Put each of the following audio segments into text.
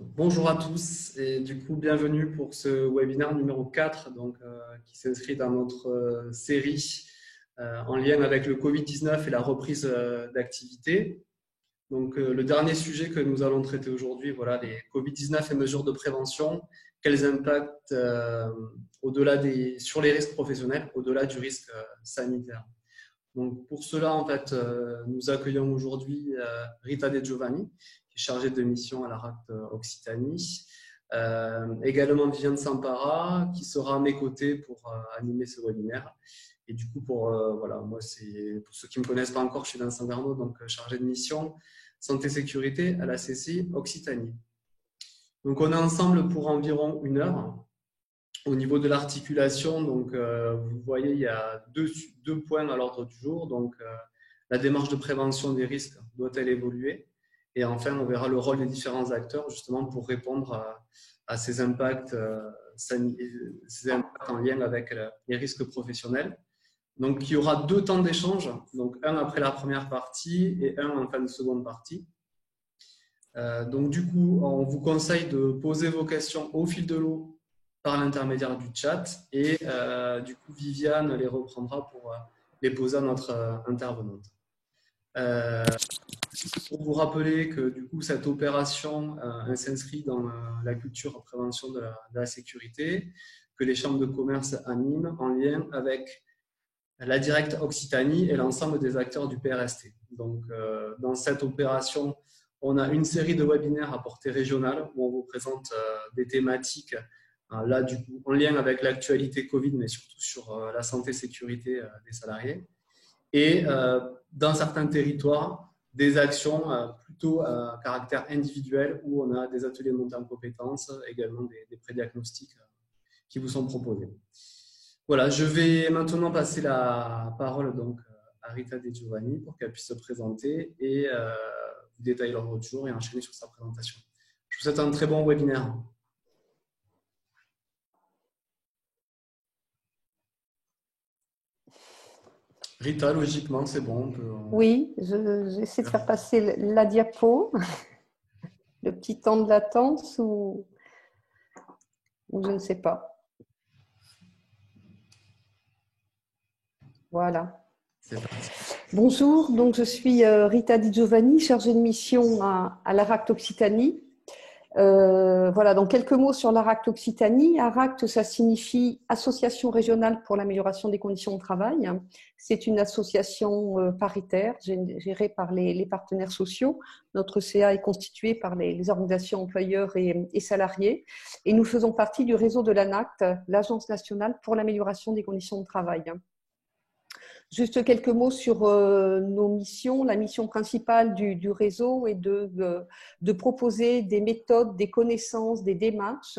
Bonjour à tous et du coup bienvenue pour ce webinaire numéro 4 qui s'inscrit dans notre série en lien avec le Covid-19 et la reprise d'activité. Le dernier sujet que nous allons traiter aujourd'hui, voilà, les Covid-19 et mesures de prévention, quels impacts sur les risques professionnels au-delà du risque sanitaire. Donc pour cela, en fait, nous accueillons aujourd'hui Rita De Giovanni, qui est chargée de mission à la RACT Occitanie. Également Viviane Sampara, qui sera à mes côtés pour animer ce webinaire. Et du coup, voilà, moi, pour ceux qui ne me connaissent pas encore, je suis Vincent Garneau, donc chargé de mission santé-sécurité à la CCI Occitanie. Donc on est ensemble pour environ 1 heure. Au niveau de l'articulation, vous voyez, il y a deux points à l'ordre du jour. La démarche de prévention des risques doit-elle évoluer? Et enfin, on verra le rôle des différents acteurs justement pour répondre à ces impacts en lien avec les risques professionnels. Donc, il y aura 2 temps d'échange, donc un après la première partie et un en fin de seconde partie. Du coup, on vous conseille de poser vos questions au fil de l'eau par l'intermédiaire du chat et du coup Viviane les reprendra pour les poser à notre intervenante. Pour vous rappeler que du coup cette opération elle s'inscrit dans la culture prévention de la sécurité que les chambres de commerce animent en lien avec la Directe Occitanie et l'ensemble des acteurs du PRST. Dans cette opération, on a une série de webinaires à portée régionale où on vous présente des thématiques là, du coup, en lien avec l'actualité Covid, mais surtout sur la santé-sécurité des salariés. Et dans certains territoires, des actions plutôt à caractère individuel où on a des ateliers de montée en compétences, également des prédiagnostics qui vous sont proposés. Voilà, je vais maintenant passer la parole à Rita De Giovanni pour qu'elle puisse se présenter et vous détailler l'ordre du jour et enchaîner sur sa présentation. Je vous souhaite un très bon webinaire. Rita, logiquement, c'est bon. Oui, j'essaie de faire passer la diapo. Le petit temps de latence ou je ne sais pas. Voilà. Bonjour, donc je suis Rita Di Giovanni, chargée de mission à l'ARACT Occitanie. Voilà, donc quelques mots sur l'ARACT Occitanie. ARACT, ça signifie Association régionale pour l'amélioration des conditions de travail. C'est une association paritaire gérée par les partenaires sociaux. Notre CA est constitué par les organisations employeurs et salariés. Et nous faisons partie du réseau de l'ANACT, l'Agence nationale pour l'amélioration des conditions de travail. Juste quelques mots sur nos missions. La mission principale du réseau est de proposer des méthodes, des connaissances, des démarches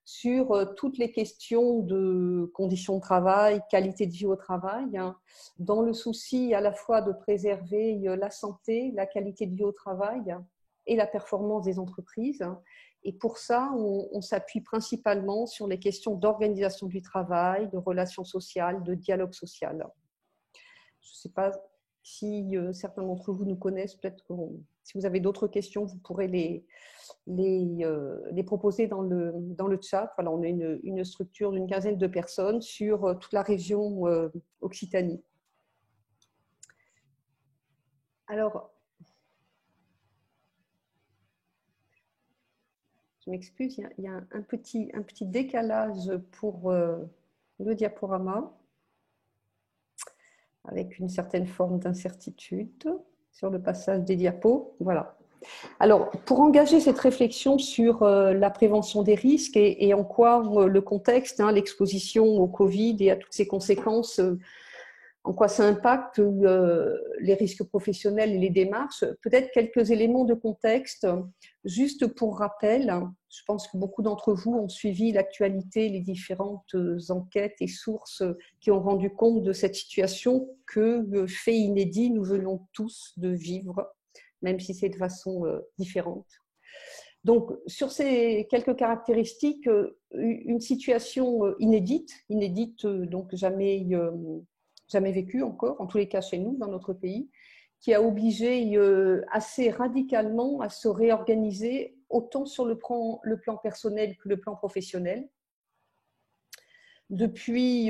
sur toutes les questions de conditions de travail, qualité de vie au travail, dans le souci à la fois de préserver la santé, la qualité de vie au travail et la performance des entreprises. Et pour ça, on s'appuie principalement sur les questions d'organisation du travail, de relations sociales, de dialogue social. Je ne sais pas si certains d'entre vous nous connaissent. Peut-être que si vous avez d'autres questions, vous pourrez les proposer dans le chat. Voilà, on a une structure d'une quinzaine de personnes sur toute la région Occitanie. Alors, je m'excuse, il y a un petit décalage pour le diaporama, avec une certaine forme d'incertitude sur le passage des diapos. Voilà. Alors, pour engager cette réflexion sur la prévention des risques et en quoi le contexte, l'exposition au Covid et à toutes ses conséquences, en quoi ça impacte les risques professionnels et les démarches, peut-être quelques éléments de contexte, juste pour rappel. Je pense que beaucoup d'entre vous ont suivi l'actualité, les différentes enquêtes et sources qui ont rendu compte de cette situation que, fait inédit, nous venons tous de vivre, même si c'est de façon différente. Donc, sur ces quelques caractéristiques, une situation inédite, donc jamais vécue encore, en tous les cas chez nous, dans notre pays, qui a obligé assez radicalement à se réorganiser autant sur le plan personnel que le plan professionnel. Depuis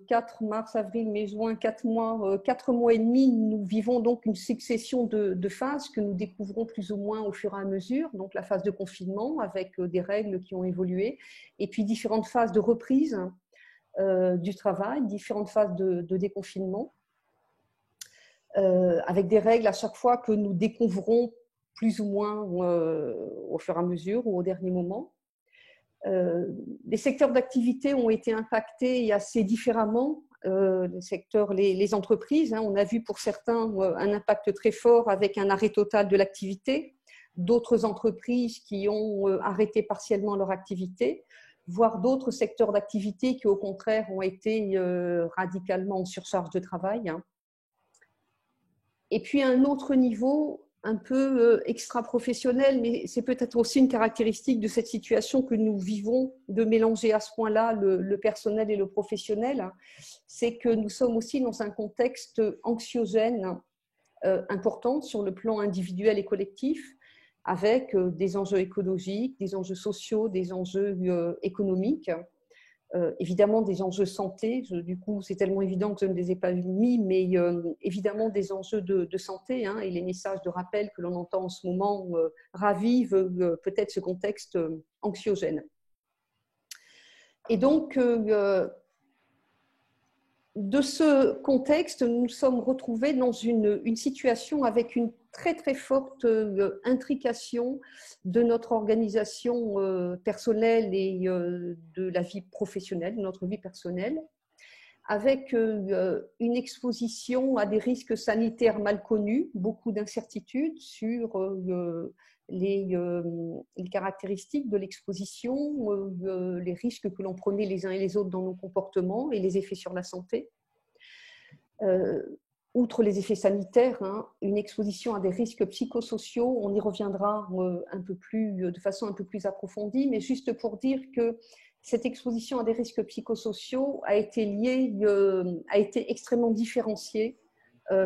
4 mars, avril, mai, juin, 4 mois et demi, nous vivons donc une succession de phases que nous découvrons plus ou moins au fur et à mesure. Donc la phase de confinement avec des règles qui ont évolué, et puis différentes phases de reprise du travail, différentes phases de déconfinement, avec des règles à chaque fois que nous découvrons plus ou moins au fur et à mesure ou au dernier moment. Les secteurs d'activité ont été impactés assez différemment. Les entreprises, on a vu pour certains un impact très fort avec un arrêt total de l'activité, d'autres entreprises qui ont arrêté partiellement leur activité, voire d'autres secteurs d'activité qui au contraire ont été radicalement en surcharge de travail. Et puis à un autre niveau, un peu extra-professionnel, mais c'est peut-être aussi une caractéristique de cette situation que nous vivons, de mélanger à ce point-là le personnel et le professionnel, c'est que nous sommes aussi dans un contexte anxiogène important sur le plan individuel et collectif, avec des enjeux écologiques, des enjeux sociaux, des enjeux économiques. Évidemment des enjeux santé, du coup c'est tellement évident que je ne les ai pas mis, mais évidemment des enjeux de santé, et les messages de rappel que l'on entend en ce moment ravivent peut-être ce contexte anxiogène. Et donc de ce contexte, nous nous sommes retrouvés dans une situation avec une très très forte intrication de notre organisation personnelle et de la vie professionnelle, de notre vie personnelle, avec une exposition à des risques sanitaires mal connus, beaucoup d'incertitudes sur les caractéristiques de l'exposition, les risques que l'on prenait les uns et les autres dans nos comportements et les effets sur la santé. Outre les effets sanitaires, une exposition à des risques psychosociaux, on y reviendra de façon un peu plus approfondie, mais juste pour dire que cette exposition à des risques psychosociaux a été extrêmement différenciée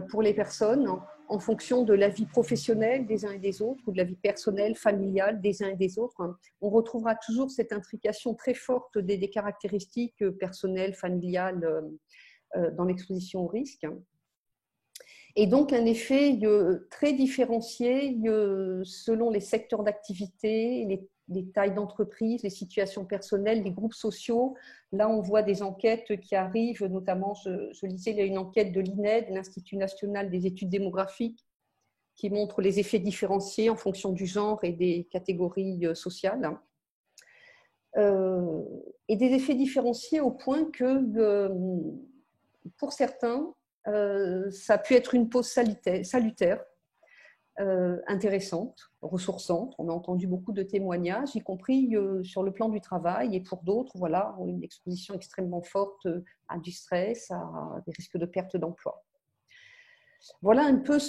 pour les personnes en fonction de la vie professionnelle des uns et des autres ou de la vie personnelle, familiale des uns et des autres. On retrouvera toujours cette intrication très forte des caractéristiques personnelles, familiales dans l'exposition au risque. Et donc un effet très différencié selon les secteurs d'activité, les tailles d'entreprise, les situations personnelles, les groupes sociaux. Là, on voit des enquêtes qui arrivent, notamment, je lisais, il y a une enquête de l'INED, l'Institut national des études démographiques, qui montre les effets différenciés en fonction du genre et des catégories sociales. Et des effets différenciés au point que, pour certains, ça a pu être une pause salutaire, intéressante, ressourçante. On a entendu beaucoup de témoignages, y compris sur le plan du travail, et pour d'autres, voilà, une exposition extrêmement forte à du stress, à des risques de perte d'emploi. Voilà un peu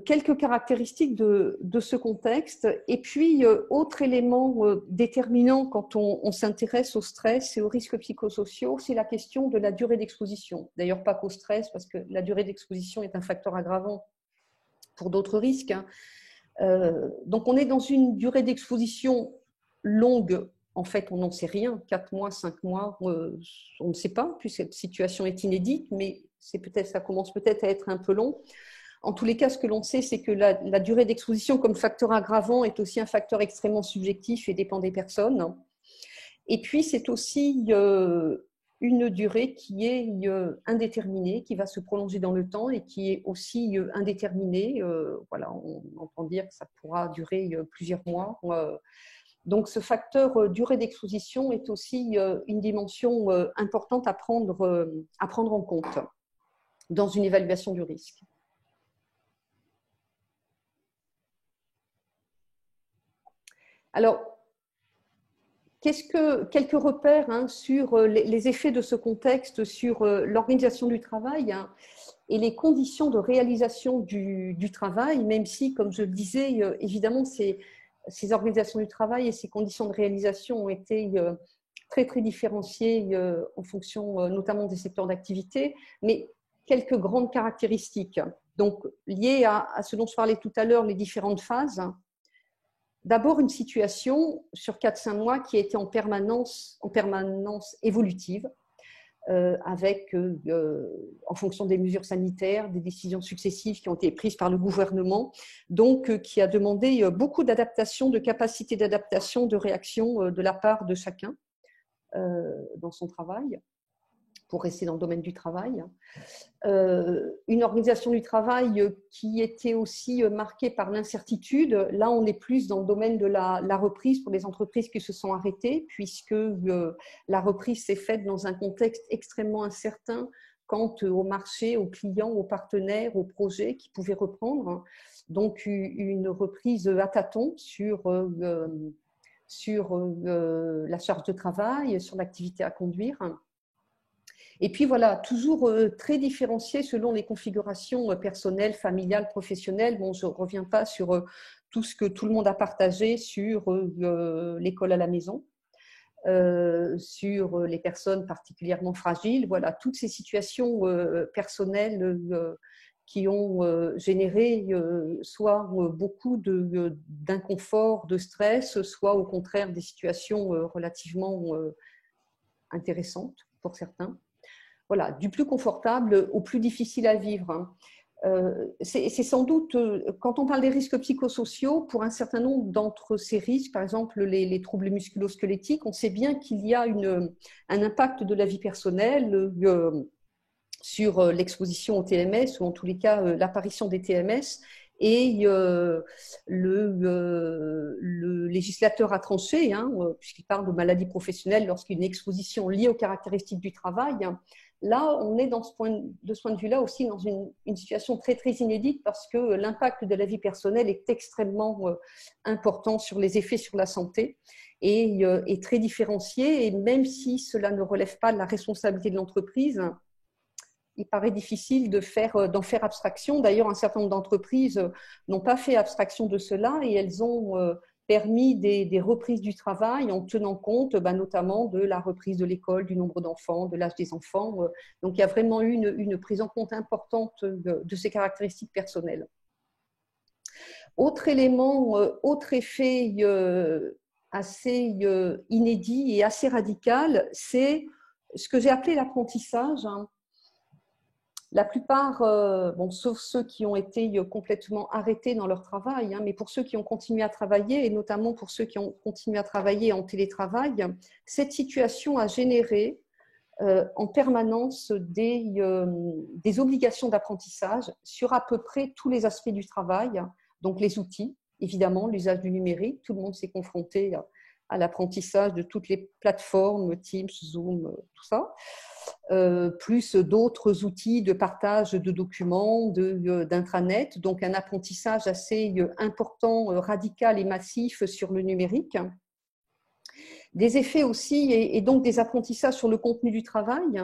quelques caractéristiques de ce contexte. Et puis, autre élément déterminant quand on s'intéresse au stress et aux risques psychosociaux, c'est la question de la durée d'exposition. D'ailleurs, pas qu'au stress, parce que la durée d'exposition est un facteur aggravant pour d'autres risques. Donc, on est dans une durée d'exposition longue. En fait, on n'en sait rien. 4 mois, 5 mois, on ne sait pas, puisque cette situation est inédite, mais ça commence peut-être à être un peu long. En tous les cas, ce que l'on sait, c'est que la durée d'exposition comme facteur aggravant est aussi un facteur extrêmement subjectif et dépend des personnes. Et puis, c'est aussi une durée qui est indéterminée, qui va se prolonger dans le temps et qui est aussi indéterminée. Voilà, on entend dire que ça pourra durer plusieurs mois. Donc, ce facteur durée d'exposition est aussi une dimension importante à prendre en compte dans une évaluation du risque. Alors, quelques repères sur les effets de ce contexte sur l'organisation du travail et les conditions de réalisation du travail, même si, comme je le disais, évidemment, ces organisations du travail et ces conditions de réalisation ont été très, très différenciées en fonction notamment des secteurs d'activité, mais quelques grandes caractéristiques. Donc, liées à ce dont je parlais tout à l'heure, les différentes phases. d'abord une situation sur 4-5 mois qui était en permanence évolutive, en fonction des mesures sanitaires, des décisions successives qui ont été prises par le gouvernement, donc qui a demandé beaucoup d'adaptation, de capacité d'adaptation, de réaction de la part de chacun dans son travail, pour rester dans le domaine du travail. Une organisation du travail qui était aussi marquée par l'incertitude. Là, on est plus dans le domaine de la reprise pour les entreprises qui se sont arrêtées, puisque la reprise s'est faite dans un contexte extrêmement incertain quant au marché, aux clients, aux partenaires, aux projets qui pouvaient reprendre. Donc, une reprise à tâtons sur la charge de travail, sur l'activité à conduire. Et puis voilà, toujours très différencié selon les configurations personnelles, familiales, professionnelles. Bon, je ne reviens pas sur tout ce que tout le monde a partagé sur l'école à la maison, sur les personnes particulièrement fragiles. Voilà, toutes ces situations personnelles qui ont généré soit beaucoup d'inconfort, de stress, soit au contraire des situations relativement intéressantes pour certains. Voilà, du plus confortable au plus difficile à vivre. C'est sans doute, quand on parle des risques psychosociaux, pour un certain nombre d'entre ces risques, par exemple les troubles musculo-squelettiques, on sait bien qu'il y a un impact de la vie personnelle sur l'exposition au TMS, ou en tous les cas l'apparition des TMS. Et le législateur a tranché, puisqu'il parle de maladie professionnelle lorsqu'il y a une exposition liée aux caractéristiques du travail. Là, on est de ce point de vue-là aussi dans une situation très, très inédite, parce que l'impact de la vie personnelle est extrêmement important sur les effets sur la santé et est très différencié. Et même si cela ne relève pas de la responsabilité de l'entreprise, il paraît difficile d'en faire abstraction. D'ailleurs, un certain nombre d'entreprises n'ont pas fait abstraction de cela et elles ont permis des reprises du travail en tenant compte notamment de la reprise de l'école, du nombre d'enfants, de l'âge des enfants. Donc, il y a vraiment eu une prise en compte importante de ces caractéristiques personnelles. Autre élément, autre effet assez inédit et assez radical, c'est ce que j'ai appelé l'apprentissage. La plupart, sauf ceux qui ont été complètement arrêtés dans leur travail, mais pour ceux qui ont continué à travailler, et notamment pour ceux qui ont continué à travailler en télétravail, cette situation a généré en permanence des obligations d'apprentissage sur à peu près tous les aspects du travail. Donc les outils, évidemment, l'usage du numérique, tout le monde s'est confronté à l'apprentissage de toutes les plateformes, Teams, Zoom, tout ça. Plus d'autres outils de partage de documents, d'intranet, donc un apprentissage assez important, radical et massif sur le numérique. Des effets aussi, et donc des apprentissages sur le contenu du travail.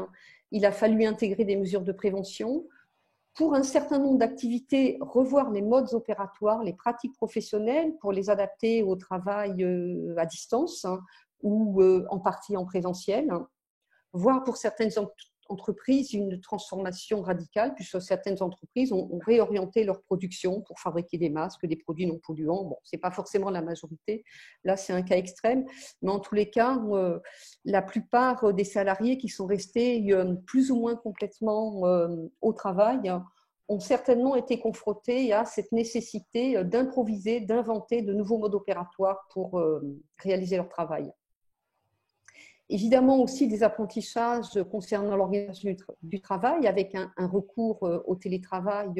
Il a fallu intégrer des mesures de prévention. Pour un certain nombre d'activités, revoir les modes opératoires, les pratiques professionnelles pour les adapter au travail à distance ou en partie en présentiel. Voire pour certaines entreprises une transformation radicale, puisque certaines entreprises ont réorienté leur production pour fabriquer des masques, des produits non polluants. Bon, ce n'est pas forcément la majorité, là c'est un cas extrême, mais en tous les cas, la plupart des salariés qui sont restés plus ou moins complètement au travail ont certainement été confrontés à cette nécessité d'improviser, d'inventer de nouveaux modes opératoires pour réaliser leur travail. Évidemment aussi des apprentissages concernant l'organisation du travail, avec un recours au télétravail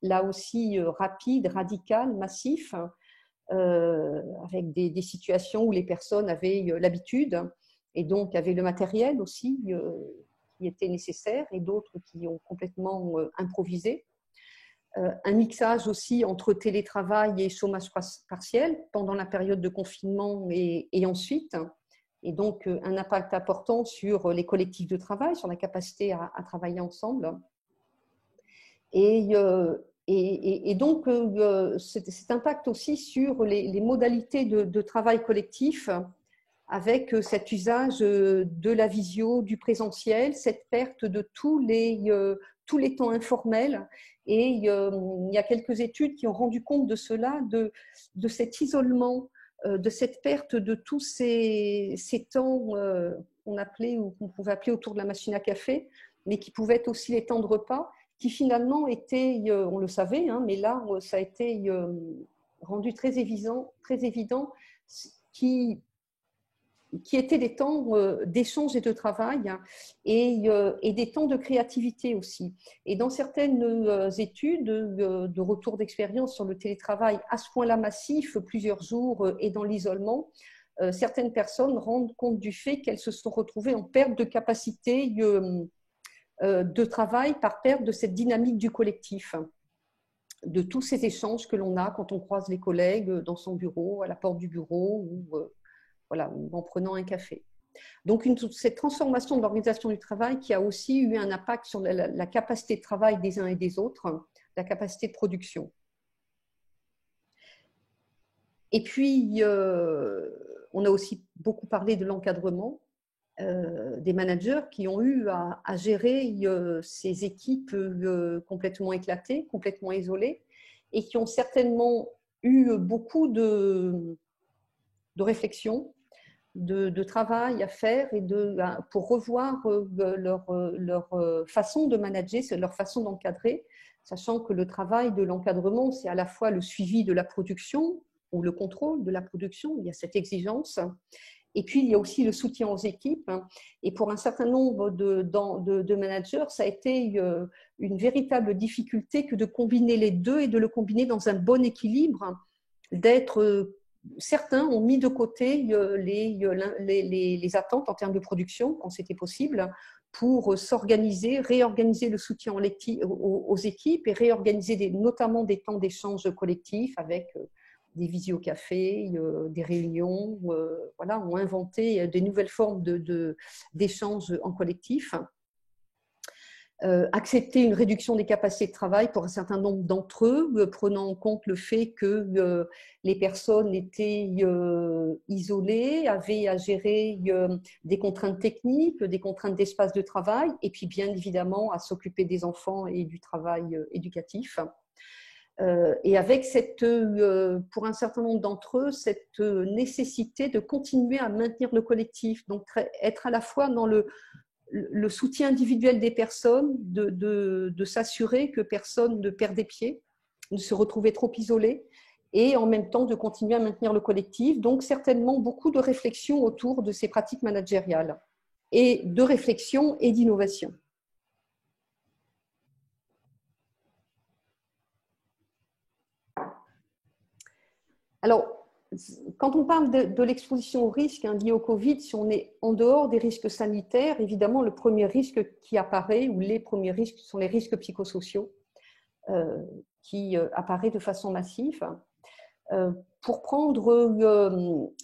là aussi rapide, radical, massif, avec des situations où les personnes avaient l'habitude et donc avaient le matériel aussi qui était nécessaire, et d'autres qui ont complètement improvisé. Un mixage aussi entre télétravail et chômage partiel pendant la période de confinement et ensuite. Et donc un impact important sur les collectifs de travail, sur la capacité à travailler ensemble. Et donc cet impact aussi sur les modalités de travail collectif, avec cet usage de la visio, du présentiel, cette perte de tous les temps informels. Et il y a quelques études qui ont rendu compte de cela, de cet isolement de cette perte de tous ces temps qu'on appelait ou qu'on pouvait appeler autour de la machine à café, mais qui pouvaient être aussi les temps de repas, qui finalement étaient, on le savait, hein, mais là, ça a été rendu très évident qui étaient des temps d'échange et de travail, hein, et des temps de créativité aussi. Et dans certaines études de retour d'expérience sur le télétravail à ce point-là massif, plusieurs jours et dans l'isolement, certaines personnes rendent compte du fait qu'elles se sont retrouvées en perte de capacité de travail par perte de cette dynamique du collectif, de tous ces échanges que l'on a quand on croise les collègues dans son bureau, à la porte du bureau ou en prenant un café. Donc, cette transformation de l'organisation du travail qui a aussi eu un impact sur la capacité de travail des uns et des autres, la capacité de production. Et puis, on a aussi beaucoup parlé de l'encadrement des managers qui ont eu à gérer ces équipes complètement éclatées, complètement isolées, et qui ont certainement eu beaucoup de réflexion, de travail à faire pour revoir leur façon de manager, leur façon d'encadrer, sachant que le travail de l'encadrement, c'est à la fois le suivi de la production ou le contrôle de la production, il y a cette exigence, et puis il y a aussi le soutien aux équipes. Et pour un certain nombre de managers, ça a été une véritable difficulté que de combiner les deux et de le combiner dans un bon équilibre, certains ont mis de côté les attentes en termes de production, quand c'était possible, pour s'organiser, réorganiser le soutien aux équipes et réorganiser notamment des temps d'échange collectifs avec des visiocafés, des réunions, ont inventé des nouvelles formes d'échange en collectif. Accepter une réduction des capacités de travail pour un certain nombre d'entre eux, prenant en compte le fait que les personnes étaient isolées, avaient à gérer des contraintes techniques, des contraintes d'espace de travail, et puis bien évidemment à s'occuper des enfants et du travail éducatif. Et avec pour un certain nombre d'entre eux, cette nécessité de continuer à maintenir le collectif, donc être à la fois dans le soutien individuel des personnes, de s'assurer que personne ne perd des pieds, ne se retrouvait trop isolé, et en même temps de continuer à maintenir le collectif. Donc certainement beaucoup de réflexions autour de ces pratiques managériales, et de réflexion et d'innovation. Alors, quand on parle de l'exposition au risque lié au Covid, si on est en dehors des risques sanitaires, évidemment, le premier risque qui apparaît, ou les premiers risques, sont les risques psychosociaux qui apparaissent de façon massive. Pour prendre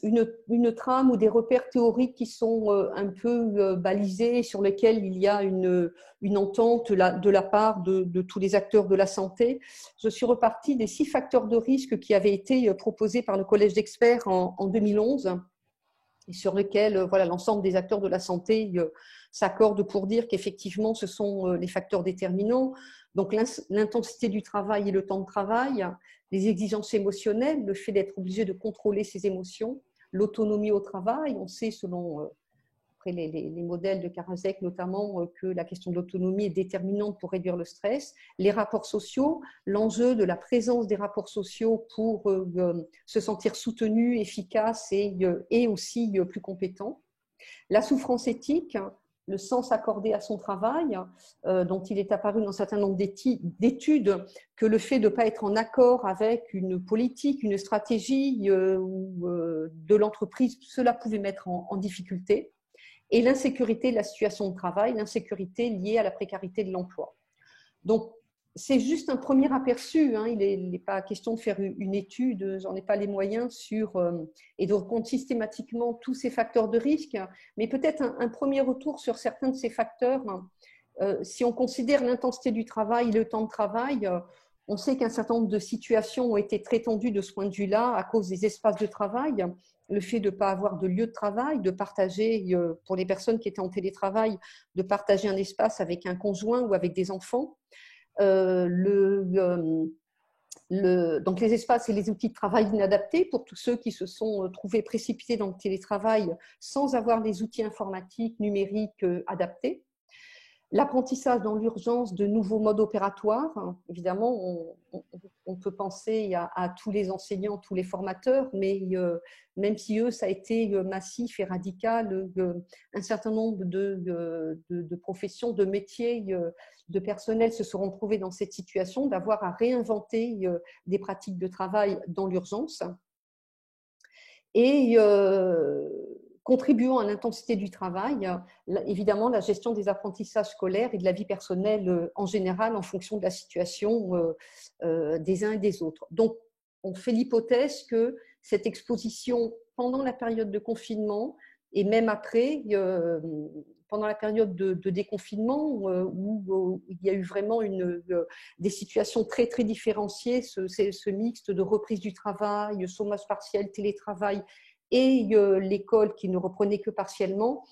une trame ou des repères théoriques qui sont un peu balisés, sur lesquels il y a une entente de la part de tous les acteurs de la santé, je suis repartie des 6 facteurs de risque qui avaient été proposés par le Collège d'experts en 2011, et sur lesquels l'ensemble des acteurs de la santé s'accordent pour dire qu'effectivement, ce sont les facteurs déterminants. Donc, l'intensité du travail et le temps de travail, les exigences émotionnelles, le fait d'être obligé de contrôler ses émotions, l'autonomie au travail. On sait, selon après les modèles de Karasek notamment, que la question de l'autonomie est déterminante pour réduire le stress. Les rapports sociaux, l'enjeu de la présence des rapports sociaux pour se sentir soutenu, efficace et aussi plus compétent. La souffrance éthique, le sens accordé à son travail, dont il est apparu dans un certain nombre d'études que le fait de ne pas être en accord avec une politique, une stratégie de l'entreprise, cela pouvait mettre en difficulté. Et l'insécurité de la situation de travail, l'insécurité liée à la précarité de l'emploi. Donc, c'est juste un premier aperçu. Il n'est pas question de faire une étude, j'en ai pas les moyens et de compte systématiquement tous ces facteurs de risque, mais peut-être un premier retour sur certains de ces facteurs. Si on considère l'intensité du travail, le temps de travail, on sait qu'un certain nombre de situations ont été très tendues de ce point de vue-là à cause des espaces de travail, le fait de ne pas avoir de lieu de travail, de partager, pour les personnes qui étaient en télétravail, de partager un espace avec un conjoint ou avec des enfants. Donc les espaces et les outils de travail inadaptés pour tous ceux qui se sont trouvés précipités dans le télétravail sans avoir les outils informatiques, numériques adaptés. L'apprentissage dans l'urgence de nouveaux modes opératoires. Évidemment, on peut penser à tous les enseignants, tous les formateurs, mais même si eux, ça a été massif et radical, un certain nombre de professions, de métiers, de personnel se seront trouvés dans cette situation d'avoir à réinventer des pratiques de travail dans l'urgence. Et contribuant à l'intensité du travail, évidemment la gestion des apprentissages scolaires et de la vie personnelle en général en fonction de la situation des uns et des autres. Donc, on fait l'hypothèse que cette exposition pendant la période de confinement et même après, pendant la période de déconfinement où il y a eu vraiment des situations très, très différenciées, ce mixte de reprise du travail, chômage partiel, télétravail et l'école qui ne reprenait que partiellement.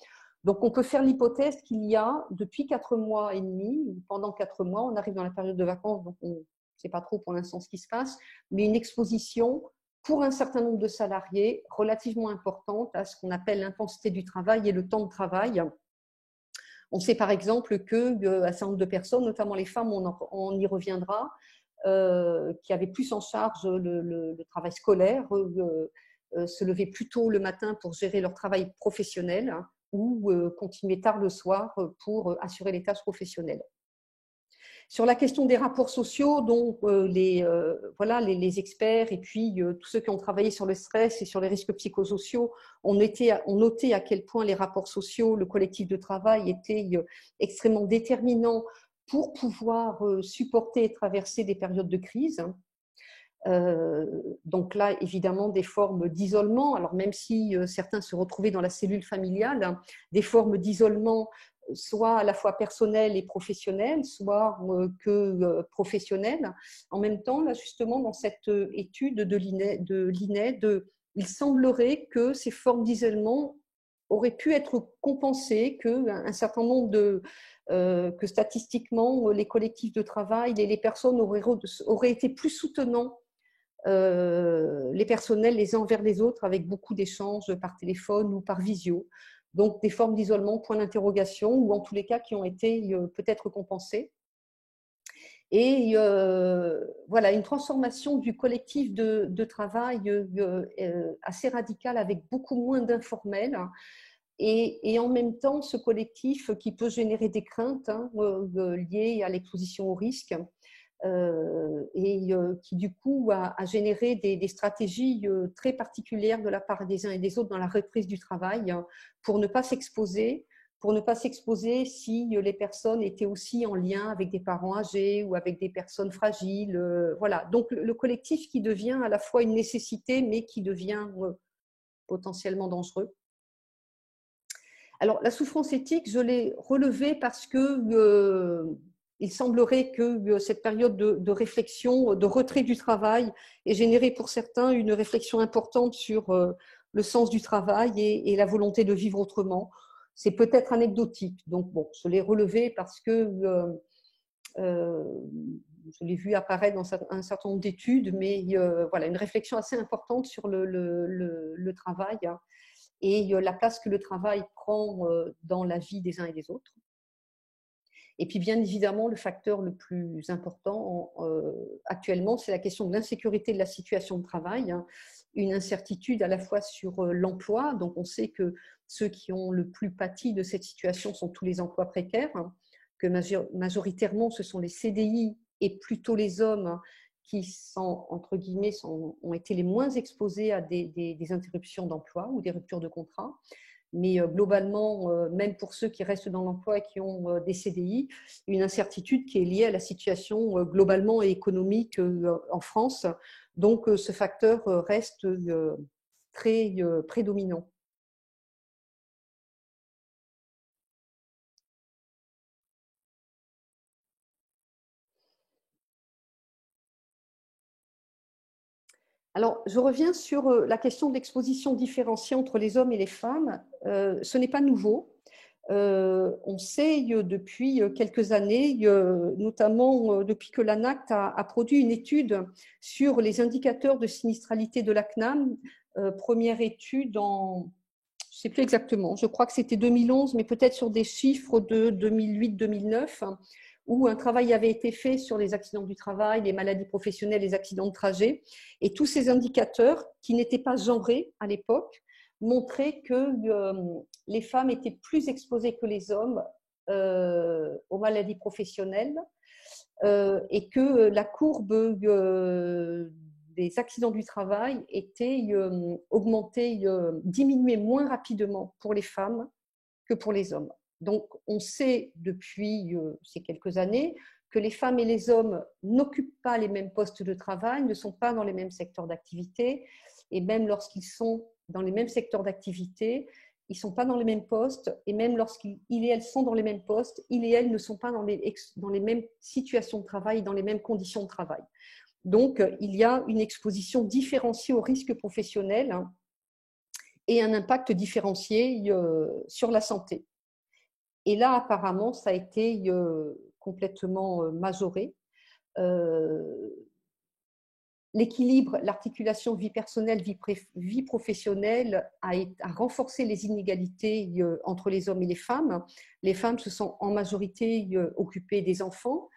Donc, on peut faire l'hypothèse qu'il y a, depuis 4 mois et demi, ou pendant 4 mois, on arrive dans la période de vacances, donc on ne sait pas trop pour l'instant ce qui se passe, mais une exposition pour un certain nombre de salariés relativement importante à ce qu'on appelle l'intensité du travail et le temps de travail. On sait par exemple qu'un certain nombre de personnes, notamment les femmes, on y reviendra, qui avaient plus en charge le travail scolaire, se lever plus tôt le matin pour gérer leur travail professionnel ou continuer tard le soir pour assurer les tâches professionnelles. Sur la question des rapports sociaux, donc les experts et puis tous ceux qui ont travaillé sur le stress et sur les risques psychosociaux ont noté à quel point les rapports sociaux, le collectif de travail étaient extrêmement déterminants pour pouvoir supporter et traverser des périodes de crise. Donc là, évidemment, des formes d'isolement, alors même si certains se retrouvaient dans la cellule familiale, des formes d'isolement soit à la fois personnelles et professionnelles, soit professionnelles. En même temps, là, justement, dans cette étude de l'INED, il semblerait que ces formes d'isolement auraient pu être compensées, qu'un certain nombre que statistiquement, les collectifs de travail et les personnes auraient été plus soutenants les personnels les uns envers les autres avec beaucoup d'échanges par téléphone ou par visio. Donc des formes d'isolement, point d'interrogation, ou en tous les cas qui ont été peut-être compensées. Et voilà, une transformation du collectif de travail assez radicale avec beaucoup moins d'informels. Et en même temps, ce collectif qui peut générer des craintes liées à l'exposition au risque. Et qui du coup a généré des stratégies très particulières de la part des uns et des autres dans la reprise du travail pour ne pas s'exposer si les personnes étaient aussi en lien avec des parents âgés ou avec des personnes fragiles. Voilà. Donc le collectif qui devient à la fois une nécessité mais qui devient potentiellement dangereux. Alors la souffrance éthique, je l'ai relevée parce que il semblerait que cette période de réflexion, de retrait du travail ait généré pour certains une réflexion importante sur le sens du travail et la volonté de vivre autrement. C'est peut-être anecdotique, donc bon, je l'ai relevé parce que je l'ai vu apparaître dans un certain nombre d'études, mais voilà, une réflexion assez importante sur le travail et la place que le travail prend dans la vie des uns et des autres. Et puis, bien évidemment, le facteur le plus important actuellement, c'est la question de l'insécurité de la situation de travail, une incertitude à la fois sur l'emploi. Donc, on sait que ceux qui ont le plus pâti de cette situation sont tous les emplois précaires, que majoritairement, ce sont les CDI et plutôt les hommes qui sont, entre guillemets, ont été les moins exposés à des interruptions d'emploi ou des ruptures de contrat. Mais globalement, même pour ceux qui restent dans l'emploi et qui ont des CDI, une incertitude qui est liée à la situation globalement et économique en France. Donc, ce facteur reste très prédominant. Alors, je reviens sur la question de l'exposition différenciée entre les hommes et les femmes. Ce n'est pas nouveau. On sait depuis quelques années, notamment depuis que l'ANACT a produit une étude sur les indicateurs de sinistralité de la CNAM, première étude en, je ne sais plus exactement, je crois que c'était 2011, mais peut-être sur des chiffres de 2008-2009, où un travail avait été fait sur les accidents du travail, les maladies professionnelles, les accidents de trajet, et tous ces indicateurs, qui n'étaient pas genrés à l'époque, montraient que les femmes étaient plus exposées que les hommes aux maladies professionnelles et que la courbe des accidents du travail était augmentée, diminuée moins rapidement pour les femmes que pour les hommes. Donc, on sait depuis ces quelques années que les femmes et les hommes n'occupent pas les mêmes postes de travail, ne sont pas dans les mêmes secteurs d'activité, et même lorsqu'ils sont dans les mêmes secteurs d'activité, ils ne sont pas dans les mêmes postes, et même lorsqu'ils et elles sont dans les mêmes postes, ils et elles ne sont pas dans les mêmes situations de travail, dans les mêmes conditions de travail. Donc, il y a une exposition différenciée aux risques professionnels et un impact différencié sur la santé. Et là, apparemment, ça a été complètement majoré. L'équilibre, l'articulation vie personnelle, vie professionnelle a renforcé les inégalités entre les hommes et les femmes. Les femmes se sont en majorité occupées des enfants.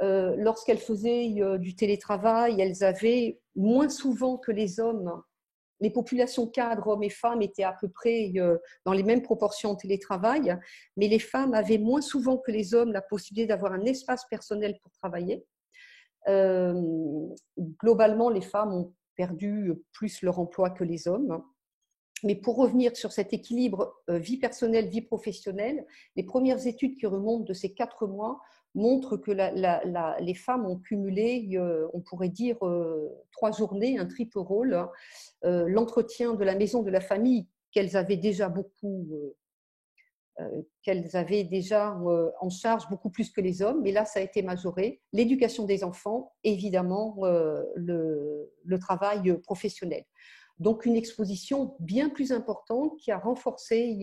Lorsqu'elles faisaient du télétravail, elles avaient moins souvent que les hommes. Les populations cadres, hommes et femmes, étaient à peu près dans les mêmes proportions en télétravail, mais les femmes avaient moins souvent que les hommes la possibilité d'avoir un espace personnel pour travailler. Globalement, les femmes ont perdu plus leur emploi que les hommes. Mais pour revenir sur cet équilibre vie personnelle, vie professionnelle, les premières études qui remontent de ces 4 mois montrent que les femmes ont cumulé, on pourrait dire, 3 journées, un triple rôle. L'entretien de la maison, de la famille, qu'elles avaient déjà en charge beaucoup plus que les hommes, mais là, ça a été majoré. L'éducation des enfants, évidemment, le travail professionnel. Donc, une exposition bien plus importante qui a renforcé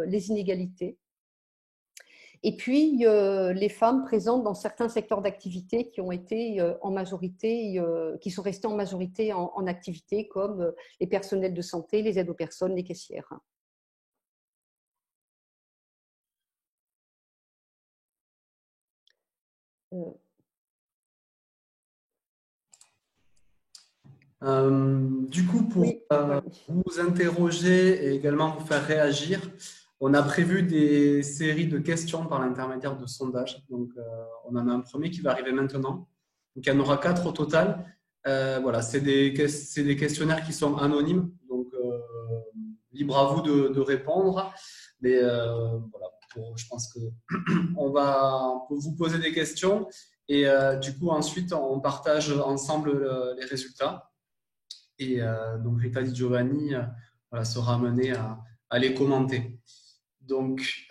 les inégalités. Et puis, les femmes présentes dans certains secteurs d'activité qui ont été en majorité, qui sont restées en majorité en activité, comme les personnels de santé, les aides aux personnes, les caissières. Du coup, pour Oui. vous interroger et également vous faire réagir, on a prévu des séries de questions par l'intermédiaire de sondages. Donc, on en a un premier qui va arriver maintenant. Donc, il y en aura 4 au total. Voilà, c'est des questionnaires qui sont anonymes. Donc, libre à vous de répondre. Mais voilà, je pense que on va vous poser des questions et du coup, ensuite, on partage ensemble les résultats. Et donc, Rita Di Giovanni voilà, sera amenée à les commenter. Donc,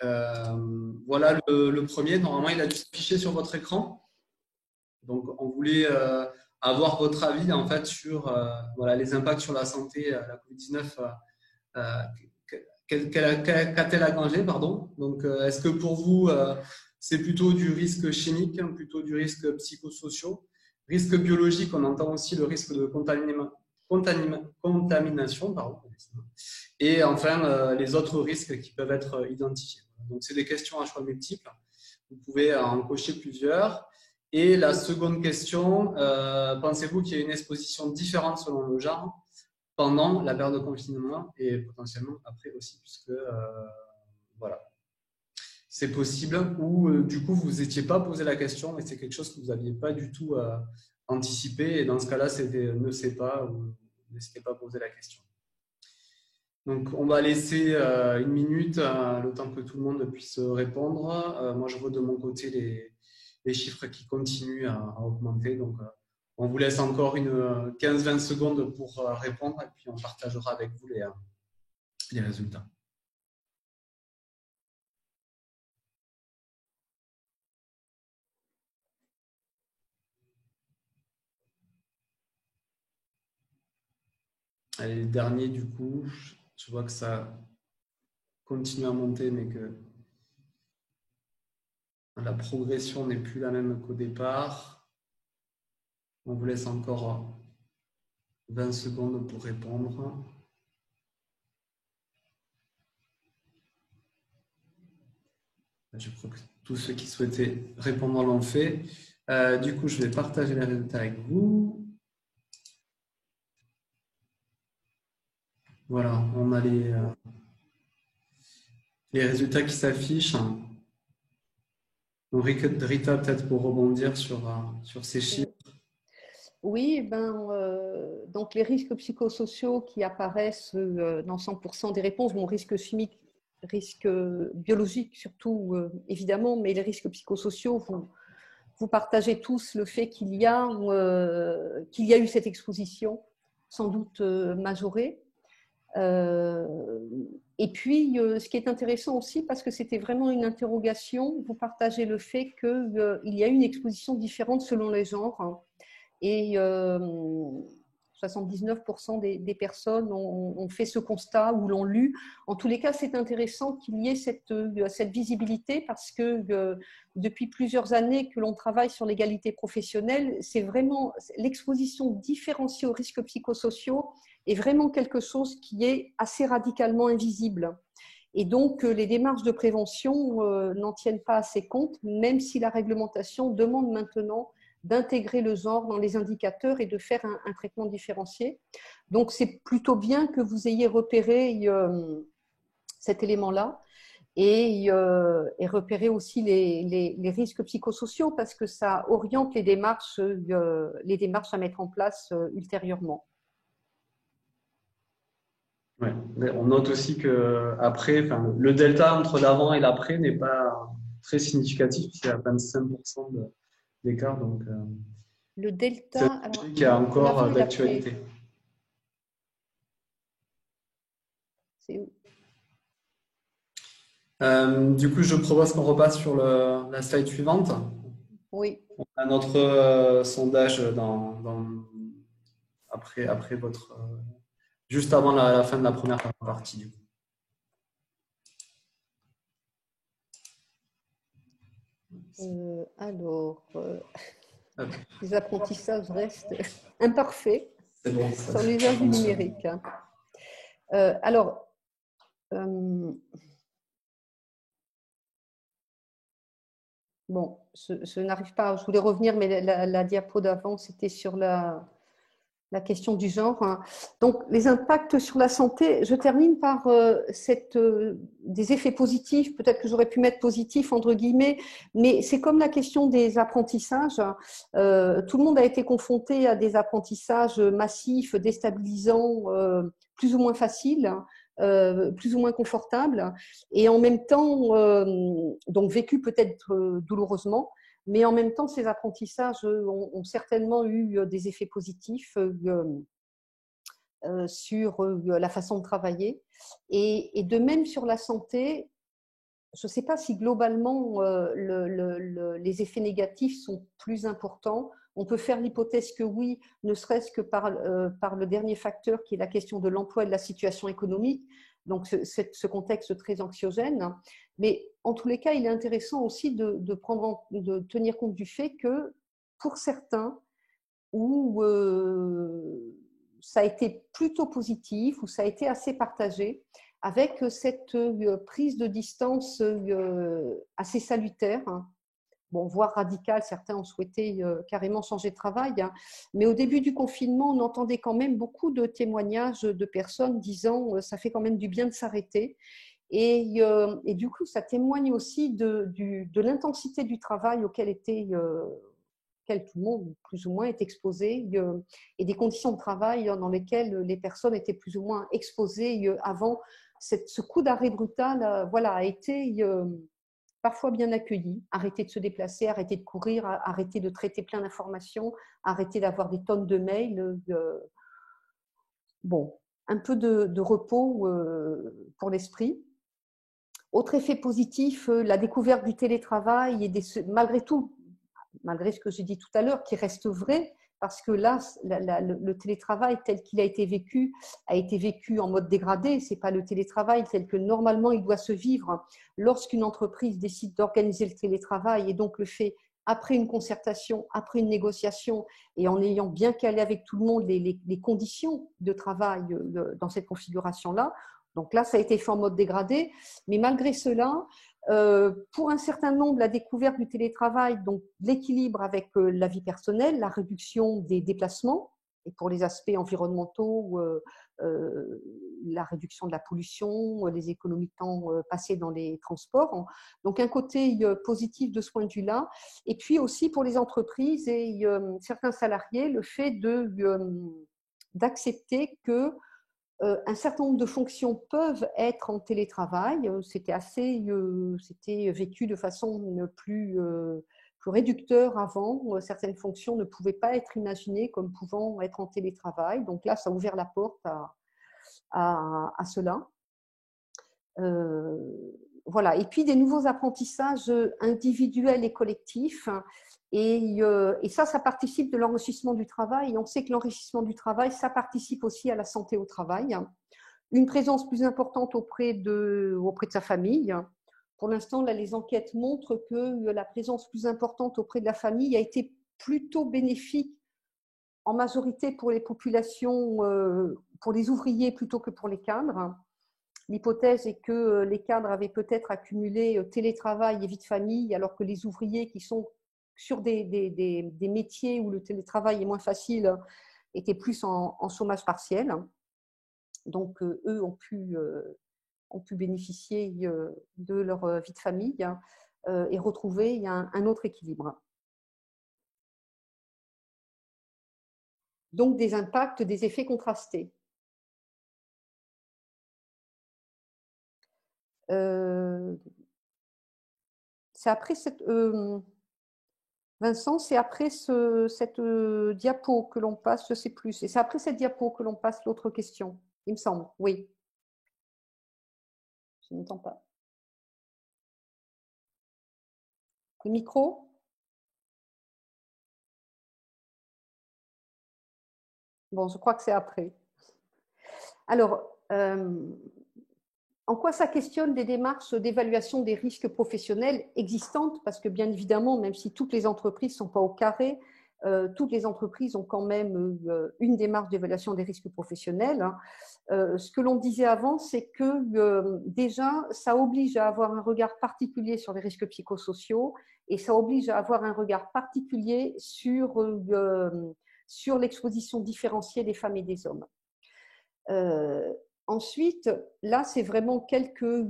voilà le premier. Normalement, il a dû s'afficher sur votre écran. Donc, on voulait avoir votre avis en fait sur voilà, les impacts sur la santé, la COVID-19. Qu'a-t-elle agrangé, pardon. Donc, est-ce que pour vous, c'est plutôt du risque chimique, plutôt du risque psychosocial, risque biologique, on entend aussi le risque de contamination, pardon, et enfin les autres risques qui peuvent être identifiés. Donc, c'est des questions à choix multiples. Vous pouvez en cocher plusieurs. Et la seconde question, pensez-vous qu'il y a une exposition différente selon le genre pendant la période de confinement et potentiellement après aussi, puisque voilà, c'est possible, ou du coup vous n'étiez pas posé la question, mais c'est quelque chose que vous n'aviez pas du tout anticipé, et dans ce cas-là, c'était ne sais pas ou n'hésitez pas à poser la question. Donc on va laisser 1 minute, le temps que tout le monde puisse répondre. Moi je vois de mon côté les chiffres qui continuent à augmenter, donc on vous laisse encore une 15-20 secondes pour répondre et puis on partagera avec vous les résultats. Allez, le dernier du coup, je vois que ça continue à monter mais que La progression n'est plus la même qu'au départ. On vous laisse encore 20 secondes pour répondre. Je crois que tous ceux qui souhaitaient répondre l'ont fait. Du coup, je vais partager les résultats avec vous. Voilà, on a les résultats qui s'affichent. Donc, Rita, peut-être pour rebondir sur ces chiffres. Oui, donc les risques psychosociaux qui apparaissent dans 100% des réponses, bon, risques chimiques, risques biologiques surtout, évidemment, mais les risques psychosociaux, vous partagez tous le fait qu'il y a eu cette exposition, sans doute majorée. Et puis, ce qui est intéressant aussi, parce que c'était vraiment une interrogation, vous partagez le fait qu'il y a une exposition différente selon les genres. Hein, et 79% des personnes ont fait ce constat ou l'ont lu. En tous les cas, c'est intéressant qu'il y ait cette visibilité parce que depuis plusieurs années que l'on travaille sur l'égalité professionnelle, c'est vraiment l'exposition différenciée aux risques psychosociaux est vraiment quelque chose qui est assez radicalement invisible. Et donc, les démarches de prévention n'en tiennent pas assez compte, même si la réglementation demande maintenant d'intégrer le genre dans les indicateurs et de faire un traitement différencié. Donc, c'est plutôt bien que vous ayez repéré cet élément-là et repérer aussi les risques psychosociaux parce que ça oriente les démarches à mettre en place ultérieurement. Ouais. On note aussi que après, le delta entre l'avant et l'après n'est pas très significatif, c'est à 25% d'écart. Donc, le delta, c'est qui a encore d'actualité. C'est où? Du coup, je propose qu'on repasse sur la slide suivante. Oui. On a notre sondage après votre juste avant la fin de la première partie. Du coup. Les apprentissages restent imparfaits bon, sur l'usage du numérique. Bon, je n'arrive pas, je voulais revenir, mais la diapo d'avant, c'était sur la question du genre. Donc, les impacts sur la santé, je termine par des effets positifs, peut-être que j'aurais pu mettre positifs entre guillemets, mais c'est comme la question des apprentissages. Tout le monde a été confronté à des apprentissages massifs, déstabilisants, plus ou moins faciles. Plus ou moins confortables et en même temps donc vécu peut-être douloureusement, mais en même temps ces apprentissages ont certainement eu des effets positifs sur la façon de travailler et de même sur la santé. Je ne sais pas si globalement les effets négatifs sont plus importants. On peut faire l'hypothèse que oui, ne serait-ce que par le dernier facteur qui est la question de l'emploi et de la situation économique, donc ce contexte très anxiogène. Mais en tous les cas, il est intéressant aussi de tenir compte du fait que pour certains, où ça a été plutôt positif, où ça a été assez partagé, avec cette prise de distance assez salutaire, hein. Bon, voire radicale, certains ont souhaité carrément changer de travail, hein. Mais au début du confinement, on entendait quand même beaucoup de témoignages de personnes disant ça fait quand même du bien de s'arrêter. Et du coup, ça témoigne aussi de l'intensité du travail auquel tout le monde, plus ou moins, est exposé, et des conditions de travail dans lesquelles les personnes étaient plus ou moins exposées avant. Ce coup d'arrêt brutal a été parfois bien accueilli. Arrêter de se déplacer, arrêter de courir, arrêter de traiter plein d'informations, arrêter d'avoir des tonnes de mails. Bon, un peu de repos pour l'esprit. Autre effet positif, la découverte du télétravail et malgré tout, malgré ce que j'ai dit tout à l'heure, qui reste vrai, parce que là, le télétravail tel qu'il a été vécu en mode dégradé. Ce n'est pas le télétravail tel que normalement il doit se vivre lorsqu'une entreprise décide d'organiser le télétravail et donc le fait après une concertation, après une négociation et en ayant bien calé avec tout le monde les conditions de travail dans cette configuration-là. Donc là, ça a été fait en mode dégradé. Mais malgré cela, pour un certain nombre, la découverte du télétravail, donc l'équilibre avec la vie personnelle, la réduction des déplacements, et pour les aspects environnementaux, la réduction de la pollution, les économies de temps passées dans les transports. Donc un côté positif de ce point de vue-là. Et puis aussi pour les entreprises et certains salariés, le fait d'accepter que un certain nombre de fonctions peuvent être en télétravail. C'était vécu de façon plus réducteur avant. Certaines fonctions ne pouvaient pas être imaginées comme pouvant être en télétravail. Donc là, ça a ouvert la porte à cela. Voilà. Et puis des nouveaux apprentissages individuels et collectifs. Et ça participe de l'enrichissement du travail. Et on sait que l'enrichissement du travail, ça participe aussi à la santé au travail. Une présence plus importante auprès de sa famille. Pour l'instant, là, les enquêtes montrent que la présence plus importante auprès de la famille a été plutôt bénéfique en majorité pour les populations, pour les ouvriers plutôt que pour les cadres. L'hypothèse est que les cadres avaient peut-être accumulé télétravail et vie de famille, alors que les ouvriers qui sont sur des métiers où le télétravail est moins facile étaient plus en chômage partiel. Donc, eux ont pu bénéficier de leur vie de famille et retrouver un autre équilibre. Donc, des impacts, des effets contrastés. C'est après Vincent, c'est après cette diapo que l'on passe, je ne sais plus. Et c'est après cette diapo que l'on passe l'autre question, il me semble. Oui. Je n'entends pas. Le micro? Bon, je crois que c'est après. Alors, en quoi ça questionne des démarches d'évaluation des risques professionnels existantes? Parce que bien évidemment, même si toutes les entreprises ne sont pas au carré, toutes les entreprises ont quand même une démarche d'évaluation des risques professionnels. Ce que l'on disait avant, c'est que déjà, ça oblige à avoir un regard particulier sur les risques psychosociaux et ça oblige à avoir un regard particulier sur l'exposition différenciée des femmes et des hommes. Ensuite, là, c'est vraiment quelques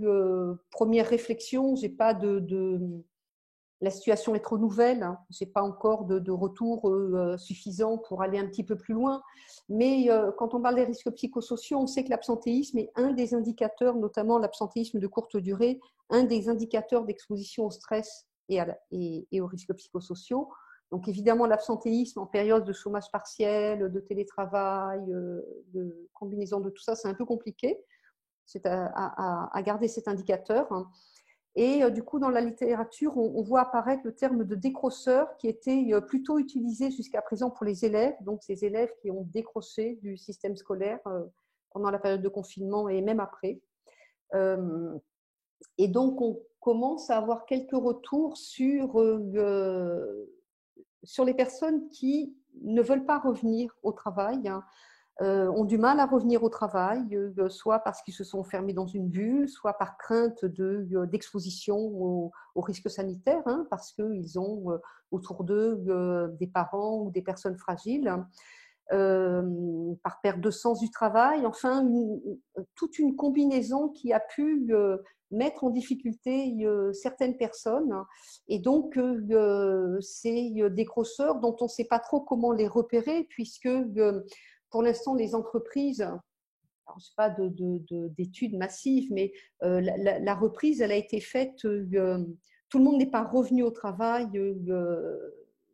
premières réflexions. J'ai pas la situation est trop nouvelle, hein. Je n'ai pas encore de retour suffisant pour aller un petit peu plus loin. Mais quand on parle des risques psychosociaux, on sait que l'absentéisme est un des indicateurs, notamment l'absentéisme de courte durée, un des indicateurs d'exposition au stress et aux risques psychosociaux. Donc évidemment, l'absentéisme en période de chômage partiel, de télétravail, de combinaison de tout ça, c'est un peu compliqué. C'est à garder cet indicateur. Et du coup, dans la littérature, on voit apparaître le terme de décrocheur qui était plutôt utilisé jusqu'à présent pour les élèves, donc ces élèves qui ont décroché du système scolaire pendant la période de confinement et même après. Et donc, on commence à avoir quelques retours sur les personnes qui ne veulent pas revenir au travail, hein, ont du mal à revenir au travail, soit parce qu'ils se sont enfermés dans une bulle, soit par crainte d'exposition aux risques sanitaires, hein, parce qu'ils ont autour d'eux des parents ou des personnes fragiles, par perte de sens du travail, enfin, toute une combinaison qui a pu mettre en difficulté certaines personnes. Et donc, ces décrocheurs dont on ne sait pas trop comment les repérer, puisque pour l'instant, les entreprises, alors, je sais pas d'études massives, mais la reprise, elle a été faite, tout le monde n'est pas revenu au travail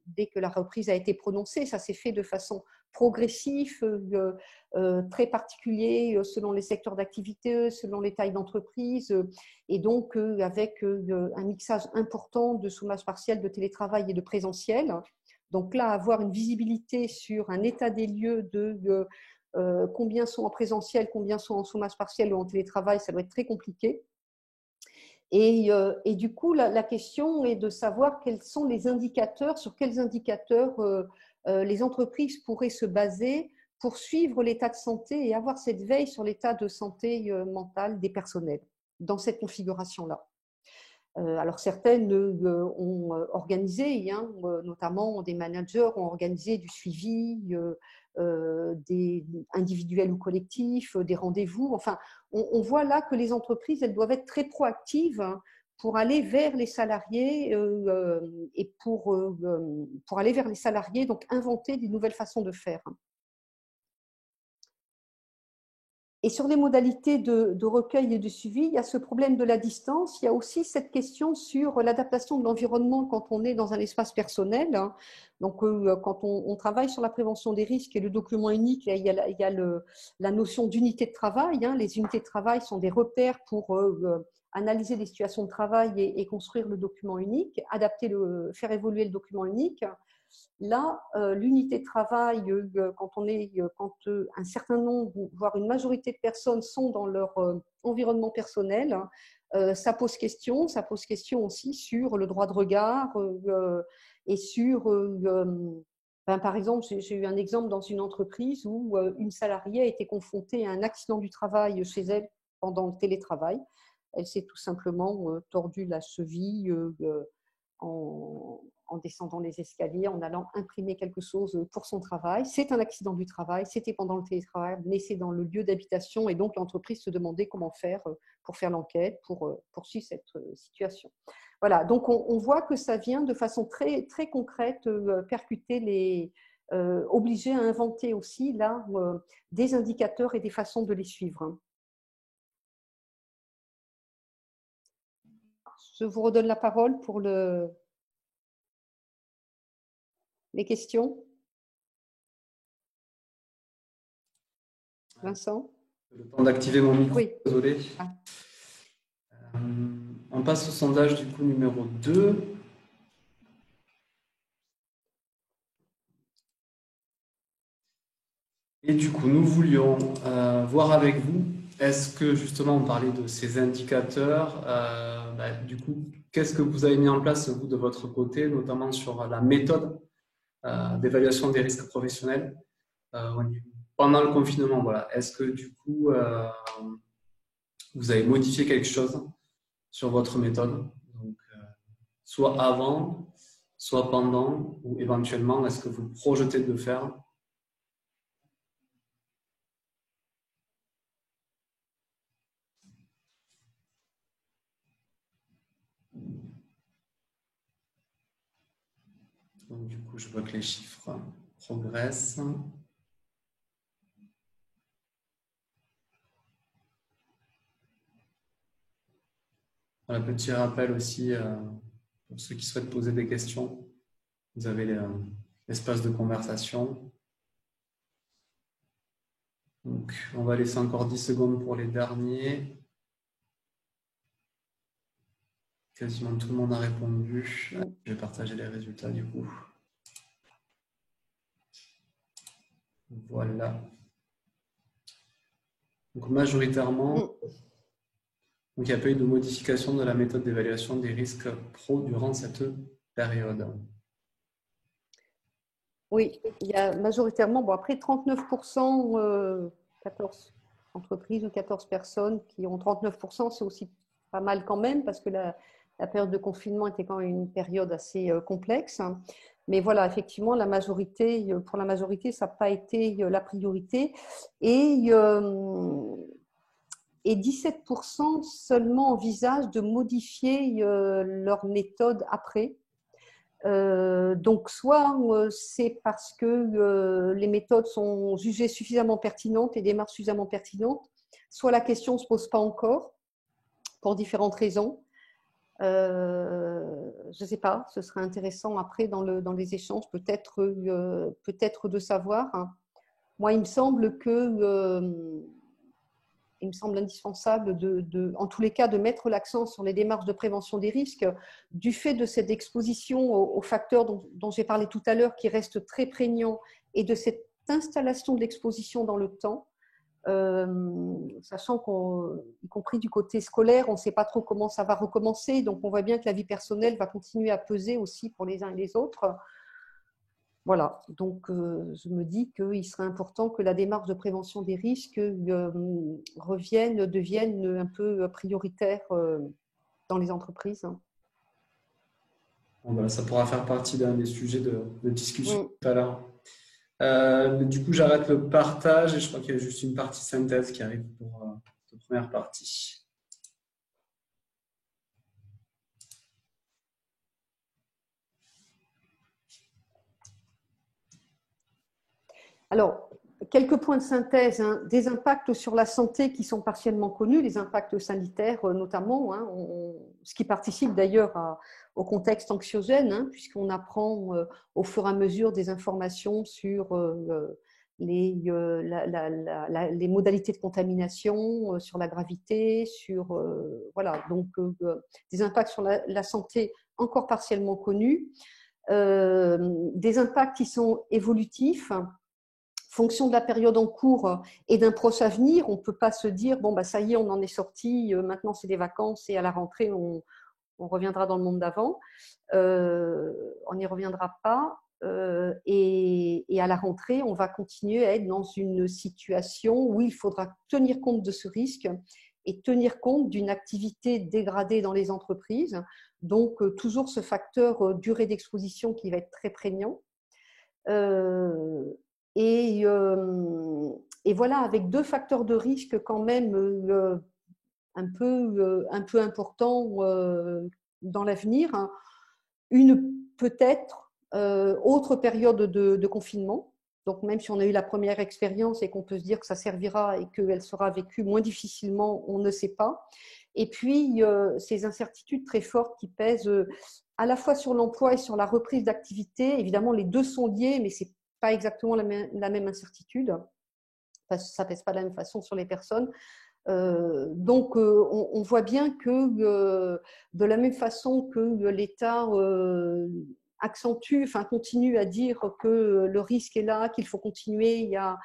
dès que la reprise a été prononcée. Ça s'est fait de façon progressive, très particulier selon les secteurs d'activité, selon les tailles d'entreprise, et donc avec un mixage important de chômage partiel, de télétravail et de présentiel. Donc là, avoir une visibilité sur un état des lieux de combien sont en présentiel, combien sont en chômage partiel ou en télétravail, ça doit être très compliqué. Et du coup, la question est de savoir quels sont les indicateurs, sur quels indicateurs les entreprises pourraient se baser pour suivre l'état de santé et avoir cette veille sur l'état de santé mentale des personnels dans cette configuration-là. Alors certaines ont organisé, notamment des managers ont organisé du suivi des individuels ou collectifs, des rendez-vous. Enfin, on voit là que les entreprises, elles doivent être très proactives pour aller vers les salariés et pour aller vers les salariés, donc inventer des nouvelles façons de faire. Et sur les modalités de recueil et de suivi, il y a ce problème de la distance. Il y a aussi cette question sur l'adaptation de l'environnement quand on est dans un espace personnel. Donc, quand on travaille sur la prévention des risques et le document unique, il y a la notion d'unité de travail. Les unités de travail sont des repères pour analyser les situations de travail et construire le document unique, faire évoluer le document unique. Là, l'unité de travail, quand un certain nombre, voire une majorité de personnes sont dans leur environnement personnel, ça pose question. Ça pose question aussi sur le droit de regard et sur, par exemple, j'ai eu un exemple dans une entreprise où une salariée a été confrontée à un accident du travail chez elle pendant le télétravail. Elle s'est tout simplement tordu la cheville en descendant les escaliers, en allant imprimer quelque chose pour son travail. C'est un accident du travail, c'était pendant le télétravail, mais c'est dans le lieu d'habitation et donc l'entreprise se demandait comment faire pour faire l'enquête, pour poursuivre cette situation. Voilà, donc on voit que ça vient de façon très, très concrète percuter obliger à inventer aussi là des indicateurs et des façons de les suivre. Je vous redonne la parole pour les questions. Vincent? Le temps d'activer mon micro, oui. Désolé. Ah. On passe au sondage du coup numéro 2. Et du coup, nous voulions voir avec vous, est-ce que justement on parlait de ces indicateurs, du coup, qu'est-ce que vous avez mis en place vous de votre côté, notamment sur la méthode d'évaluation des risques professionnels pendant le confinement, voilà. Est-ce que du coup, vous avez modifié quelque chose sur votre méthode, donc, soit avant, soit pendant, ou éventuellement, est-ce que vous projetez de le faire? Donc, du coup, je vois que les chiffres progressent. Voilà, petit rappel aussi, pour ceux qui souhaitent poser des questions, vous avez l'espace de conversation. Donc, on va laisser encore 10 secondes pour les derniers. Quasiment tout le monde a répondu. Je vais partager les résultats du coup. Voilà. Donc, majoritairement, donc, il n'y a pas eu de modification de la méthode d'évaluation des risques pro durant cette période. Oui, il y a majoritairement, bon après 39%, 14 entreprises ou 14 personnes qui ont 39%, c'est aussi pas mal quand même parce que la période de confinement était quand même une période assez complexe. Mais voilà, effectivement, pour la majorité, ça n'a pas été la priorité. Et 17% seulement envisagent de modifier leur méthode après. Donc, soit c'est parce que les méthodes sont jugées suffisamment pertinentes et démarches suffisamment pertinentes, soit la question ne se pose pas encore pour différentes raisons. Je ne sais pas, ce serait intéressant après dans les échanges peut-être de savoir. Moi, il me semble que il me semble indispensable, en tous les cas, de mettre l'accent sur les démarches de prévention des risques, du fait de cette exposition aux facteurs dont j'ai parlé tout à l'heure, qui reste très prégnant, et de cette installation de l'exposition dans le temps. Sachant qu'y compris du côté scolaire, on ne sait pas trop comment ça va recommencer, donc on voit bien que la vie personnelle va continuer à peser aussi pour les uns et les autres. Voilà, donc je me dis qu'il serait important que la démarche de prévention des risques devienne un peu prioritaire dans les entreprises. Bon, ça pourra faire partie d'un des sujets de discussion tout à l'heure. Du coup, j'arrête le partage et je crois qu'il y a juste une partie synthèse qui arrive pour la première partie. Alors, quelques points de synthèse, hein. Des impacts sur la santé qui sont partiellement connus, les impacts sanitaires notamment, hein, ce qui participe d'ailleurs au contexte anxiogène, hein, puisqu'on apprend au fur et à mesure des informations sur les modalités de contamination, sur la gravité, sur voilà, donc des impacts sur la santé encore partiellement connus, des impacts qui sont évolutifs. Fonction de la période en cours et d'un proche avenir, on ne peut pas se dire bon bah ça y est, on en est sorti, maintenant c'est des vacances et à la rentrée on reviendra dans le monde d'avant. On n'y reviendra pas. Et à la rentrée, on va continuer à être dans une situation où il faudra tenir compte de ce risque et tenir compte d'une activité dégradée dans les entreprises. Donc, toujours ce facteur durée d'exposition qui va être très prégnant. Et voilà, avec deux facteurs de risque quand même un peu importants dans l'avenir. Une peut-être autre période de confinement. Donc même si on a eu la première expérience et qu'on peut se dire que ça servira et qu'elle sera vécue moins difficilement, on ne sait pas. Et puis ces incertitudes très fortes qui pèsent à la fois sur l'emploi et sur la reprise d'activité. Évidemment, les deux sont liés, mais c'est pas exactement la même incertitude, parce que ça ne pèse pas de la même façon sur les personnes. Donc, on voit bien que de la même façon que l'État continue à dire que le risque est là, qu'il faut continuer à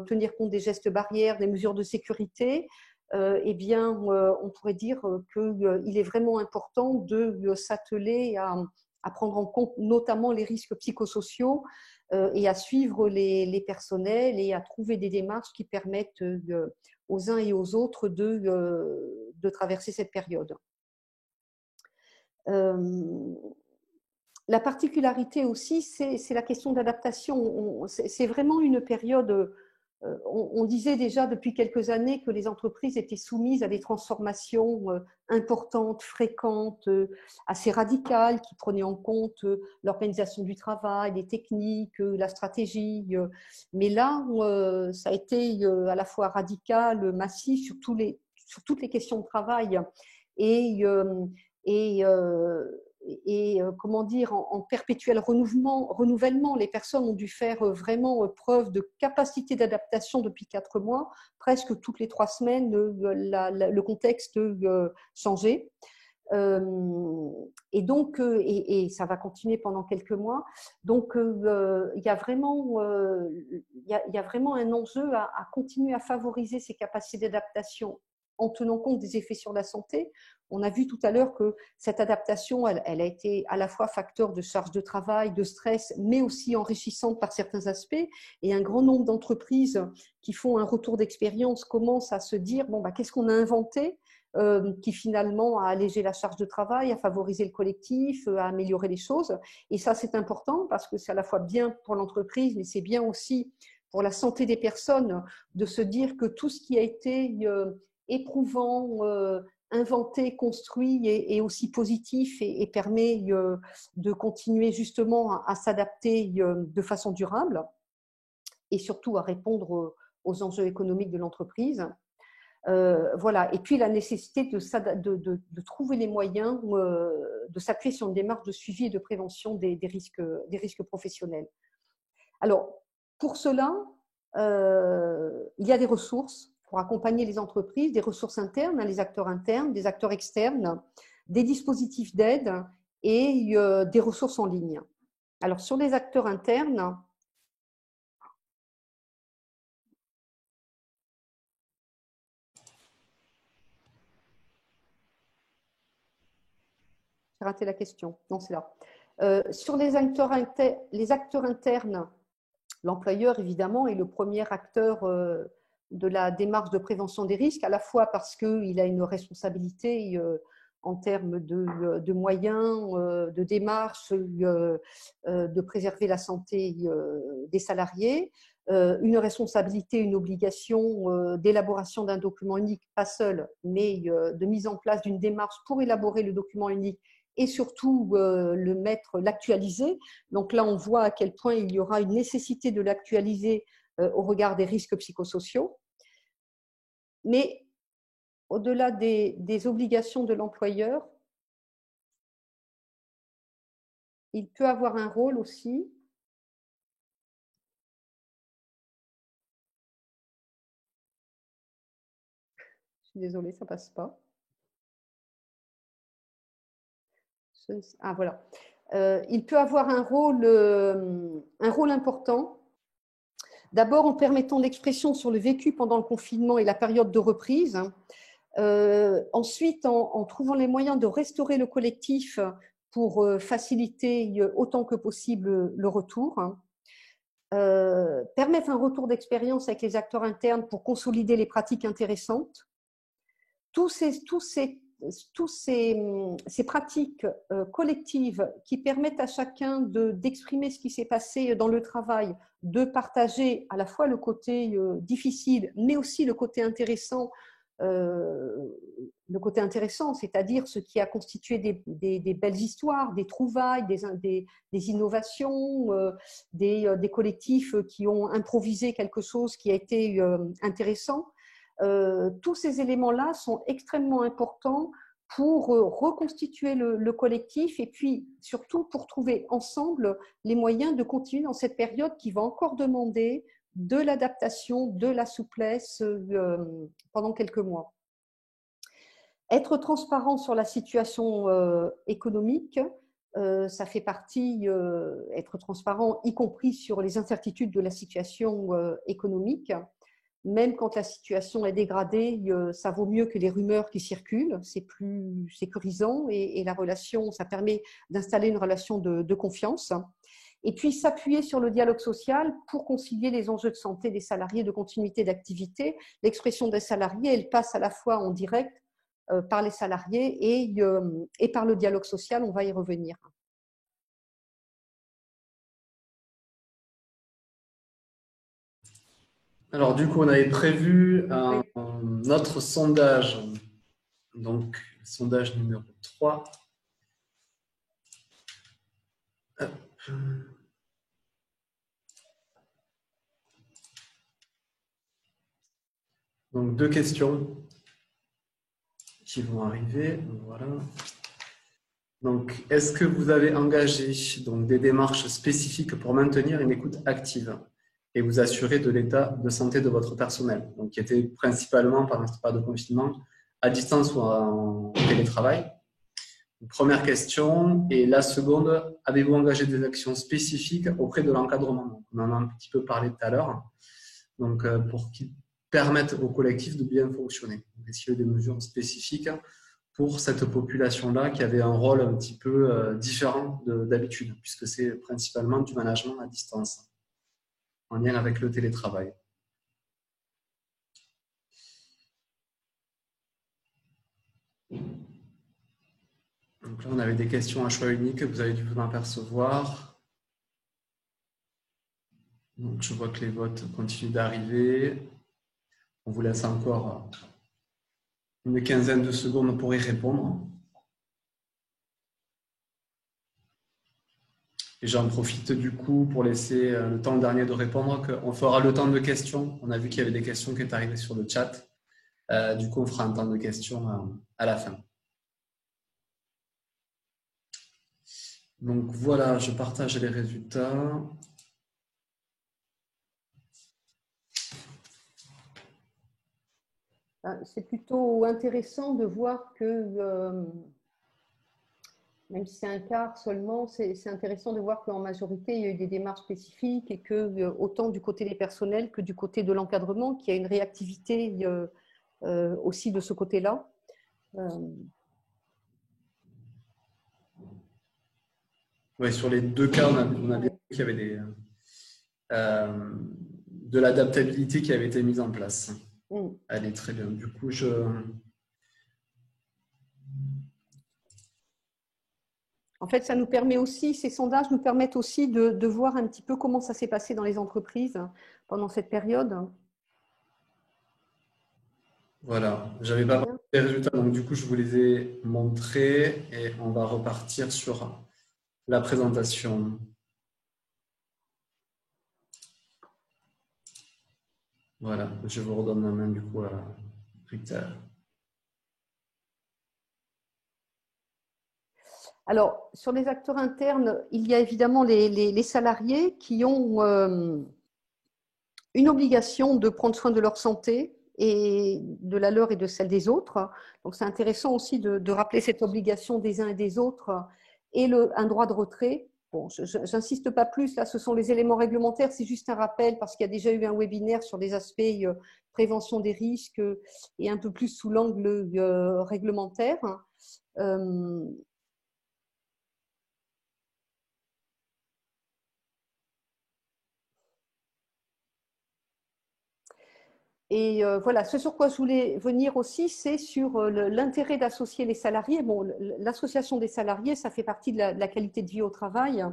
tenir compte des gestes barrières, des mesures de sécurité, eh bien, on pourrait dire qu'il est vraiment important de s'atteler à prendre en compte notamment les risques psychosociaux et à suivre les personnels et à trouver des démarches qui permettent aux uns et aux autres de traverser cette période. La particularité aussi, c'est la question d'adaptation. C'est vraiment une période… On disait déjà depuis quelques années que les entreprises étaient soumises à des transformations importantes, fréquentes, assez radicales, qui prenaient en compte l'organisation du travail, les techniques, la stratégie. Mais là, ça a été à la fois radical, massif sur toutes les questions de travail et comment dire, en perpétuel renouvellement. Les personnes ont dû faire vraiment preuve de capacité d'adaptation depuis 4 mois. Presque toutes les 3 semaines, le contexte changeait. Et donc, et ça va continuer pendant quelques mois. Donc, il y a vraiment un enjeu à continuer à favoriser ces capacités d'adaptation en tenant compte des effets sur la santé. On a vu tout à l'heure que cette adaptation, elle a été à la fois facteur de charge de travail, de stress, mais aussi enrichissante par certains aspects. Et un grand nombre d'entreprises qui font un retour d'expérience commencent à se dire, bon, bah, qu'est-ce qu'on a inventé qui finalement a allégé la charge de travail, a favorisé le collectif, a amélioré les choses. Et ça, c'est important parce que c'est à la fois bien pour l'entreprise, mais c'est bien aussi pour la santé des personnes de se dire que tout ce qui a été éprouvant, inventé, construit est aussi positif et permet de continuer justement à s'adapter de façon durable et surtout à répondre aux enjeux économiques de l'entreprise. Voilà. Et puis la nécessité de trouver les moyens de s'appuyer sur une démarche de suivi et de prévention des risques professionnels. Alors, pour cela, il y a des ressources. pour accompagner les entreprises, des ressources internes, les acteurs internes, des acteurs externes, des dispositifs d'aide et des ressources en ligne. Alors, sur les acteurs internes, j'ai raté la question. Non, c'est là. Sur les acteurs internes, l'employeur, évidemment, est le premier acteur de la démarche de prévention des risques, à la fois parce qu'il a une responsabilité en termes de moyens, de démarche, de préserver la santé des salariés, une responsabilité, une obligation d'élaboration d'un document unique, pas seul, mais de mise en place d'une démarche pour élaborer le document unique et surtout l'actualiser. Donc là, on voit à quel point il y aura une nécessité de l'actualiser au regard des risques psychosociaux. Mais au-delà des obligations de l'employeur, il peut avoir un rôle aussi. Je suis désolée, ça ne passe pas. Ah, voilà. Il peut avoir un rôle important. D'abord, en permettant l'expression sur le vécu pendant le confinement et la période de reprise. Ensuite, en trouvant les moyens de restaurer le collectif pour faciliter autant que possible le retour. Permettre un retour d'expérience avec les acteurs internes pour consolider les pratiques intéressantes. Tous ces pratiques collectives qui permettent à chacun d'exprimer ce qui s'est passé dans le travail, de partager à la fois le côté difficile, mais aussi le côté intéressant, c'est-à-dire ce qui a constitué des belles histoires, des trouvailles, des innovations, des collectifs qui ont improvisé quelque chose qui a été intéressant. Tous ces éléments-là sont extrêmement importants pour reconstituer le collectif et puis surtout pour trouver ensemble les moyens de continuer dans cette période qui va encore demander de l'adaptation, de la souplesse pendant quelques mois. Être transparent sur la situation économique, ça fait partie, être transparent y compris sur les incertitudes de la situation économique. Même quand la situation est dégradée, ça vaut mieux que les rumeurs qui circulent, c'est plus sécurisant et la relation, ça permet d'installer une relation de confiance. Et puis s'appuyer sur le dialogue social pour concilier les enjeux de santé des salariés, de continuité d'activité. L'expression des salariés, elle passe à la fois en direct par les salariés et par le dialogue social, on va y revenir. Alors, du coup, on avait prévu un autre sondage, donc sondage numéro 3. Hop. Donc, 2 questions qui vont arriver. Voilà. Donc, est-ce que vous avez engagé des démarches spécifiques pour maintenir une écoute active et vous assurer de l'état de santé de votre personnel, donc qui était principalement pendant cette période de confinement à distance ou en télétravail? Première question. Et la seconde, avez-vous engagé des actions spécifiques auprès de l'encadrement? On en a un petit peu parlé tout à l'heure. Donc, pour qu'ils permettent au collectif de bien fonctionner. Est-ce qu'il y a des mesures spécifiques pour cette population-là qui avait un rôle un petit peu différent d'habitude, puisque c'est principalement du management à distance, en lien avec le télétravail? Donc là, on avait des questions à choix unique, vous avez dû vous en apercevoir. Donc, je vois que les votes continuent d'arriver. On vous laisse encore une quinzaine de secondes pour y répondre. Et j'en profite du coup pour laisser le temps dernier de répondre. On fera le temps de questions. On a vu qu'il y avait des questions qui étaient arrivées sur le chat. Du coup, on fera un temps de questions à la fin. Donc voilà, je partage les résultats. c'est plutôt intéressant de voir que, même si c'est un quart seulement, c'est intéressant de voir qu'en majorité, il y a eu des démarches spécifiques et que autant du côté des personnels que du côté de l'encadrement, qu'il y a une réactivité aussi de ce côté-là. Oui, sur les deux cas, on a bien vu qu'il y avait de l'adaptabilité qui avait été mise en place. Elle est très bien. Du coup, En fait, ça nous permet aussi, ces sondages nous permettent aussi de voir un petit peu comment ça s'est passé dans les entreprises pendant cette période. Voilà, j'avais pas parlé des résultats, donc du coup, je vous les ai montrés et on va repartir sur la présentation. Voilà, je vous redonne la main du coup à Rita. Alors, sur les acteurs internes, il y a évidemment les salariés qui ont une obligation de prendre soin de leur santé et de la leur et de celle des autres. Donc, c'est intéressant aussi de rappeler cette obligation des uns et des autres et un droit de retrait. Bon, je n'insiste pas plus, là, ce sont les éléments réglementaires, c'est juste un rappel parce qu'il y a déjà eu un webinaire sur les aspects prévention des risques et un peu plus sous l'angle réglementaire. Et voilà, ce sur quoi je voulais venir aussi, c'est sur l'intérêt d'associer les salariés. Bon, l'association des salariés, ça fait partie de la qualité de vie au travail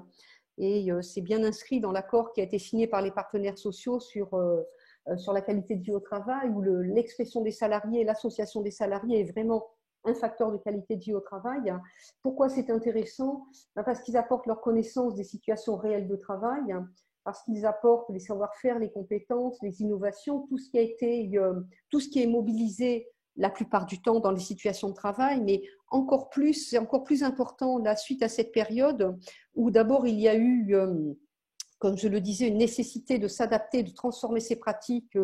et c'est bien inscrit dans l'accord qui a été signé par les partenaires sociaux sur la qualité de vie au travail, où l'expression des salariés, l'association des salariés est vraiment un facteur de qualité de vie au travail. Pourquoi c'est intéressant? Parce qu'ils apportent leur connaissance des situations réelles de travail, parce qu'ils apportent les savoir-faire, les compétences, les innovations, tout ce qui est mobilisé la plupart du temps dans les situations de travail, mais c'est encore plus important la suite à cette période où d'abord il y a eu comme je le disais, une nécessité de s'adapter, de transformer ses pratiques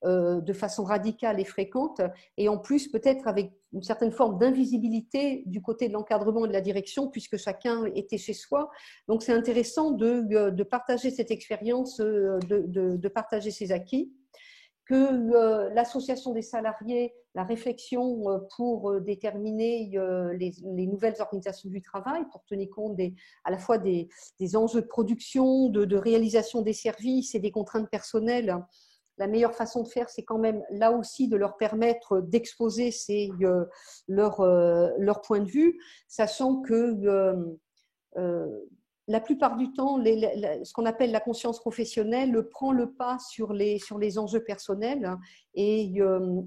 de façon radicale et fréquente, et en plus peut-être avec une certaine forme d'invisibilité du côté de l'encadrement et de la direction, puisque chacun était chez soi. Donc c'est intéressant de partager cette expérience, de partager ses acquis, que l'association des salariés, la réflexion pour déterminer les nouvelles organisations du travail, pour tenir compte à la fois des enjeux de production, de réalisation des services et des contraintes personnelles. La meilleure façon de faire, c'est quand même là aussi de leur permettre d'exposer leur point de vue, sachant que la plupart du temps, ce qu'on appelle la conscience professionnelle prend le pas sur les enjeux personnels et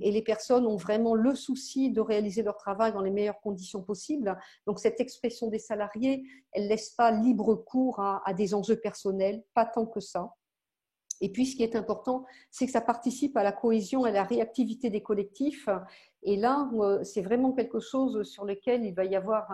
les personnes ont vraiment le souci de réaliser leur travail dans les meilleures conditions possibles. Donc, cette expression des salariés, elle ne laisse pas libre cours à des enjeux personnels, pas tant que ça. Et puis, ce qui est important, c'est que ça participe à la cohésion et à la réactivité des collectifs. Et là, c'est vraiment quelque chose sur lequel il va y avoir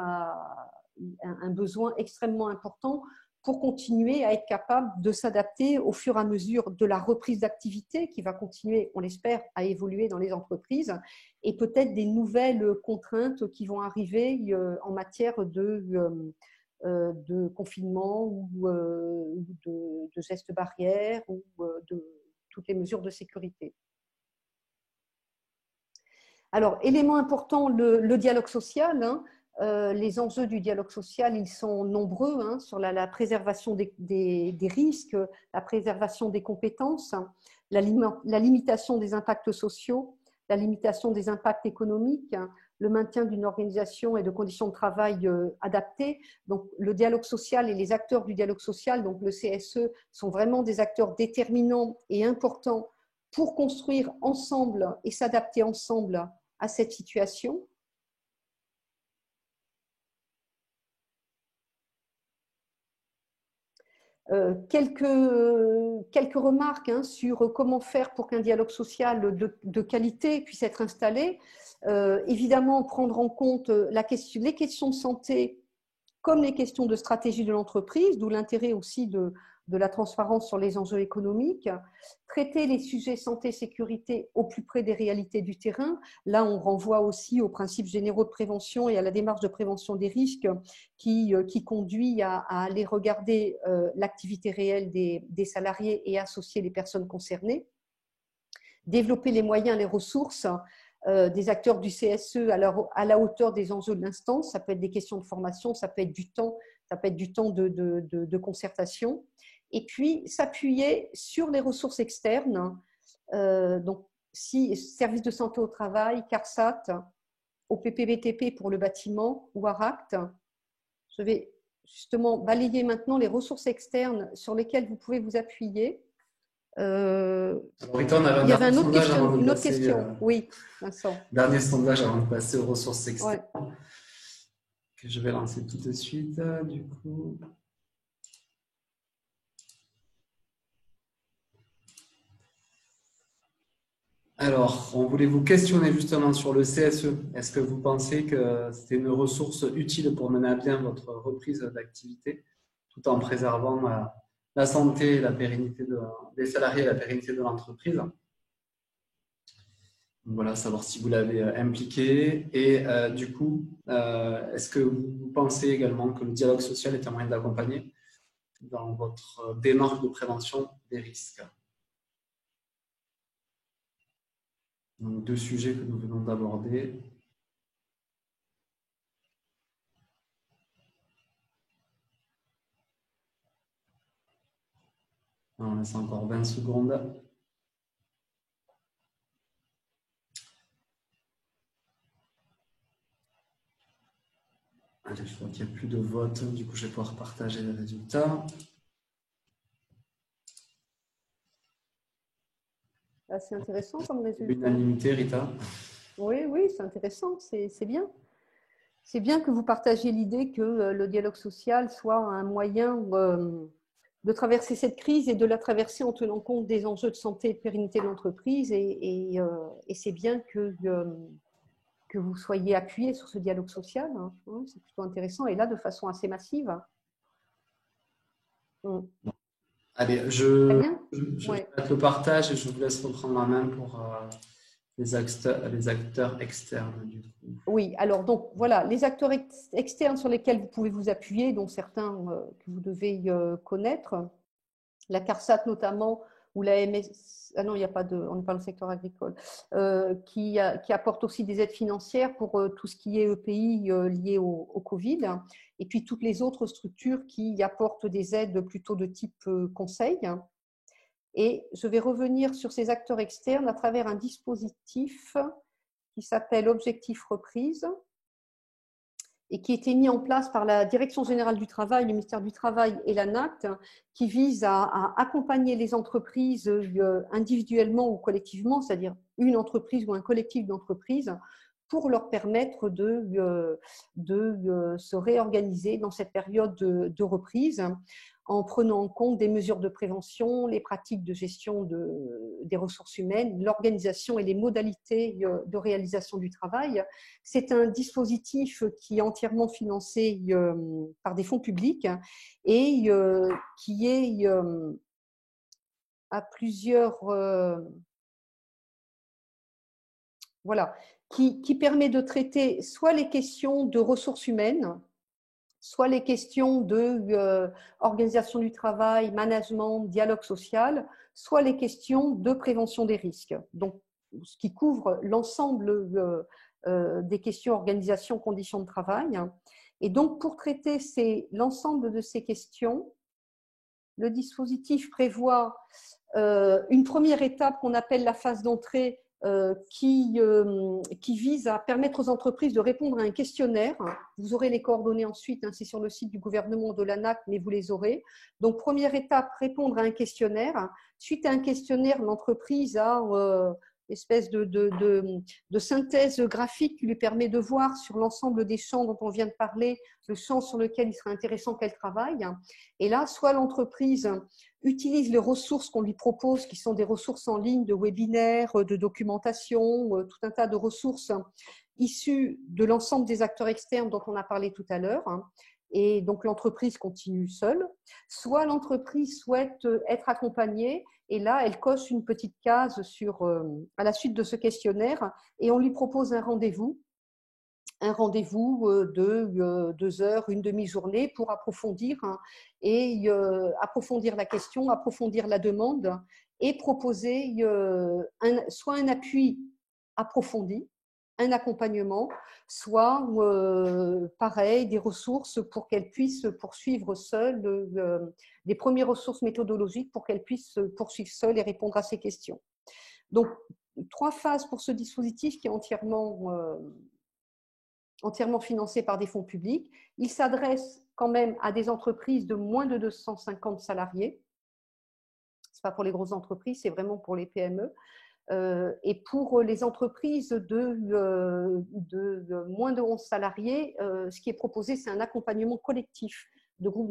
un besoin extrêmement important pour continuer à être capable de s'adapter au fur et à mesure de la reprise d'activité qui va continuer, on l'espère, à évoluer dans les entreprises et peut-être des nouvelles contraintes qui vont arriver en matière de confinement ou de gestes barrières ou de toutes les mesures de sécurité. Alors, élément important, le dialogue social. Les enjeux du dialogue social, ils sont nombreux sur la préservation des risques, la préservation des compétences, la limitation des impacts sociaux, la limitation des impacts économiques, le maintien d'une organisation et de conditions de travail adaptées. Donc, le dialogue social et les acteurs du dialogue social, donc le CSE, sont vraiment des acteurs déterminants et importants pour construire ensemble et s'adapter ensemble à cette situation. Quelques remarques sur comment faire pour qu'un dialogue social de qualité puisse être installé. Évidemment, prendre en compte les questions de santé comme les questions de stratégie de l'entreprise, d'où l'intérêt aussi de la transparence sur les enjeux économiques, traiter les sujets santé-sécurité au plus près des réalités du terrain. Là, on renvoie aussi aux principes généraux de prévention et à la démarche de prévention des risques qui conduit à aller regarder l'activité réelle des salariés et associer les personnes concernées. Développer les moyens, les ressources des acteurs du CSE à la hauteur des enjeux de l'instant. Ça peut être des questions de formation, ça peut être du temps, de concertation. Et puis, s'appuyer sur les ressources externes, donc si service de santé au travail, CARSAT, OPPBTP pour le bâtiment ou ARACT. Je vais justement balayer maintenant les ressources externes sur lesquelles vous pouvez vous appuyer. Rita, il y avait une autre question. Oui, Vincent. Dernier sondage avant de passer aux ressources externes. Ouais. Que je vais lancer tout de suite, du coup. Alors, on voulait vous questionner justement sur le CSE. Est-ce que vous pensez que c'est une ressource utile pour mener à bien votre reprise d'activité tout en préservant la santé et la pérennité des salariés et la pérennité de l'entreprise? Voilà, savoir si vous l'avez impliqué. Et du coup, est-ce que vous pensez également que le dialogue social est un moyen d'accompagner dans votre démarche de prévention des risques? Donc, deux sujets que nous venons d'aborder. On laisse encore 20 secondes. Allez, je vois qu'il n'y a plus de vote. Du coup, je vais pouvoir partager les résultats. C'est intéressant comme résultat. L'unanimité, Rita. Oui, c'est intéressant, c'est bien. C'est bien que vous partagiez l'idée que le dialogue social soit un moyen de traverser cette crise et de la traverser en tenant compte des enjeux de santé et de pérennité de l'entreprise. Et c'est bien que vous soyez appuyé sur ce dialogue social. Hein. C'est plutôt intéressant. Et là, de façon assez massive. Allez, je vais mettre le partage et je vous laisse reprendre la main pour les acteurs externes. Du coup. Oui, alors donc voilà, les acteurs externes sur lesquels vous pouvez vous appuyer, dont certains que vous devez connaître, la CARSAT notamment, ou la MS, ah non, il n'y a pas de, on n'est pas dans le secteur agricole, qui apporte aussi des aides financières pour tout ce qui est EPI lié au Covid, et puis toutes les autres structures qui apportent des aides plutôt de type conseil. Et je vais revenir sur ces acteurs externes à travers un dispositif qui s'appelle Objectif Reprise et qui a été mis en place par la Direction générale du travail, le ministère du Travail et l'ANACT, qui vise à accompagner les entreprises individuellement ou collectivement, c'est-à-dire une entreprise ou un collectif d'entreprises, pour leur permettre de se réorganiser dans cette période de reprise en prenant en compte des mesures de prévention, les pratiques de gestion des ressources humaines, l'organisation et les modalités de réalisation du travail. C'est un dispositif qui est entièrement financé par des fonds publics et qui est à plusieurs… voilà, qui permet de traiter soit les questions de ressources humaines, soit les questions d'organisation du travail, management, dialogue social, soit les questions de prévention des risques. Donc, ce qui couvre l'ensemble des questions organisation, conditions de travail. Et donc, pour traiter l'ensemble de ces questions, le dispositif prévoit une première étape qu'on appelle la phase d'entrée qui vise à permettre aux entreprises de répondre à un questionnaire. Vous aurez les coordonnées ensuite, hein, c'est sur le site du gouvernement de l'ANAC, mais vous les aurez. Donc, première étape, répondre à un questionnaire. Suite à un questionnaire, l'entreprise a espèce de synthèse graphique qui lui permet de voir sur l'ensemble des champs dont on vient de parler, le champ sur lequel il serait intéressant qu'elle travaille. Et là, soit l'entreprise utilise les ressources qu'on lui propose, qui sont des ressources en ligne, de webinaires, de documentation, tout un tas de ressources issues de l'ensemble des acteurs externes dont on a parlé tout à l'heure. et donc l'entreprise continue seule, soit l'entreprise souhaite être accompagnée et là, elle coche une petite case à la suite de ce questionnaire et on lui propose un rendez-vous de 2 heures, une demi-journée pour approfondir approfondir la question, approfondir la demande et proposer soit un appui approfondi, un accompagnement, soit pareil, des ressources pour qu'elle puisse poursuivre seule, des premières ressources méthodologiques pour qu'elle puisse poursuivre seule et répondre à ces questions. Donc, 3 phases pour ce dispositif qui est entièrement financé par des fonds publics. Il s'adresse quand même à des entreprises de moins de 250 salariés. Ce n'est pas pour les grosses entreprises, c'est vraiment pour les PME. Et pour les entreprises de moins de 11 salariés, ce qui est proposé, c'est un accompagnement collectif.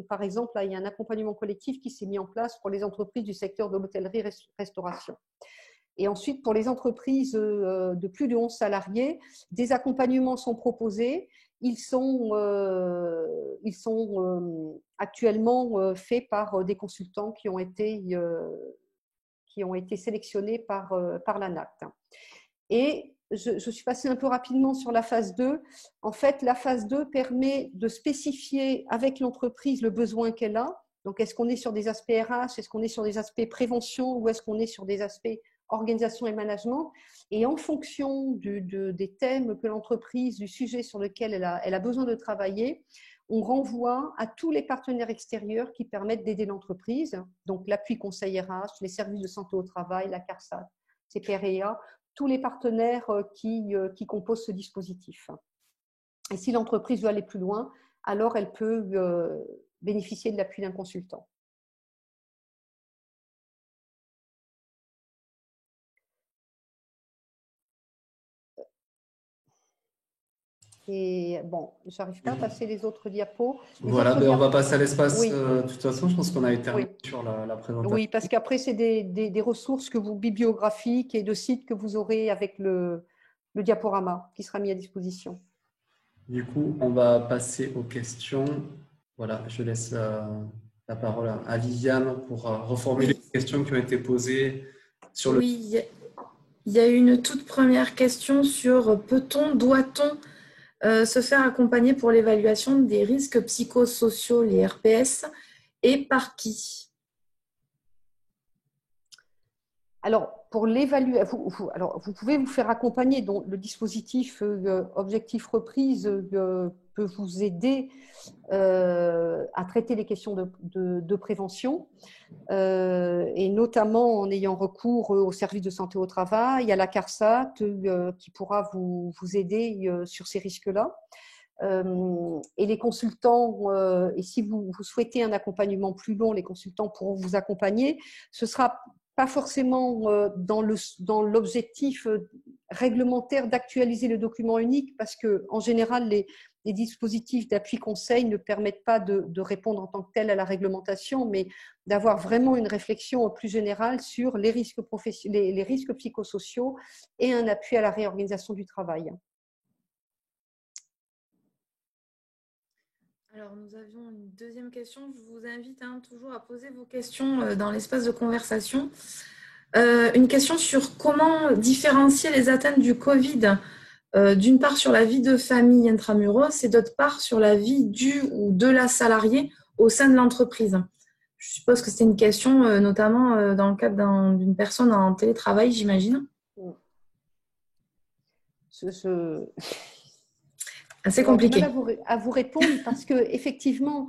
Par exemple, là, il y a un accompagnement collectif qui s'est mis en place pour les entreprises du secteur de l'hôtellerie-restauration. Et ensuite, pour les entreprises de plus de 11 salariés, des accompagnements sont proposés. Ils sont actuellement faits par des consultants qui ont été sélectionnés par l'ANACT. Et je suis passée un peu rapidement sur la phase 2. En fait, la phase 2 permet de spécifier avec l'entreprise le besoin qu'elle a. Donc, est-ce qu'on est sur des aspects RH, est-ce qu'on est sur des aspects prévention ou est-ce qu'on est sur des aspects organisation et management, et en fonction des thèmes que l'entreprise, du sujet sur lequel elle a besoin de travailler, on renvoie à tous les partenaires extérieurs qui permettent d'aider l'entreprise, donc l'appui conseil RH, les services de santé au travail, la CARSAT, CPREA, tous les partenaires qui composent ce dispositif. Et si l'entreprise veut aller plus loin, alors elle peut bénéficier de l'appui d'un consultant. Et bon, je n'arrive pas à passer les autres diapos. Voilà, on va passer à l'espace. Oui. De toute façon, je pense qu'on a été sur la présentation. Oui, parce qu'après, c'est des ressources bibliographiques et de sites que vous aurez avec le diaporama qui sera mis à disposition. Du coup, on va passer aux questions. Voilà, je laisse la parole à Viviane pour reformuler les questions qui ont été posées sur le… Oui, il y a une toute première question sur doit-on se faire accompagner pour l'évaluation des risques psychosociaux, les RPS, et par qui? Alors, pour l'évaluer, vous pouvez vous faire accompagner. Donc, le dispositif Objectif Reprise peut vous aider à traiter les questions de prévention, et notamment en ayant recours au service de santé au travail, à la CARSAT qui pourra vous aider sur ces risques-là. Et les consultants, et si vous souhaitez un accompagnement plus long, les consultants pourront vous accompagner. Ce sera pas forcément dans l'objectif réglementaire d'actualiser le document unique, parce que en général, les dispositifs d'appui conseil ne permettent pas de répondre en tant que tel à la réglementation, mais d'avoir vraiment une réflexion plus générale sur les risques psychosociaux et un appui à la réorganisation du travail. Alors, nous avions une deuxième question. Je vous invite toujours à poser vos questions dans l'espace de conversation. Une question sur comment différencier les atteintes du Covid, d'une part sur la vie de famille intramuros et d'autre part sur la vie du ou de la salariée au sein de l'entreprise. Je suppose que c'est une question notamment dans le cadre d'une personne en télétravail, j'imagine. C'est compliqué à vous répondre parce que effectivement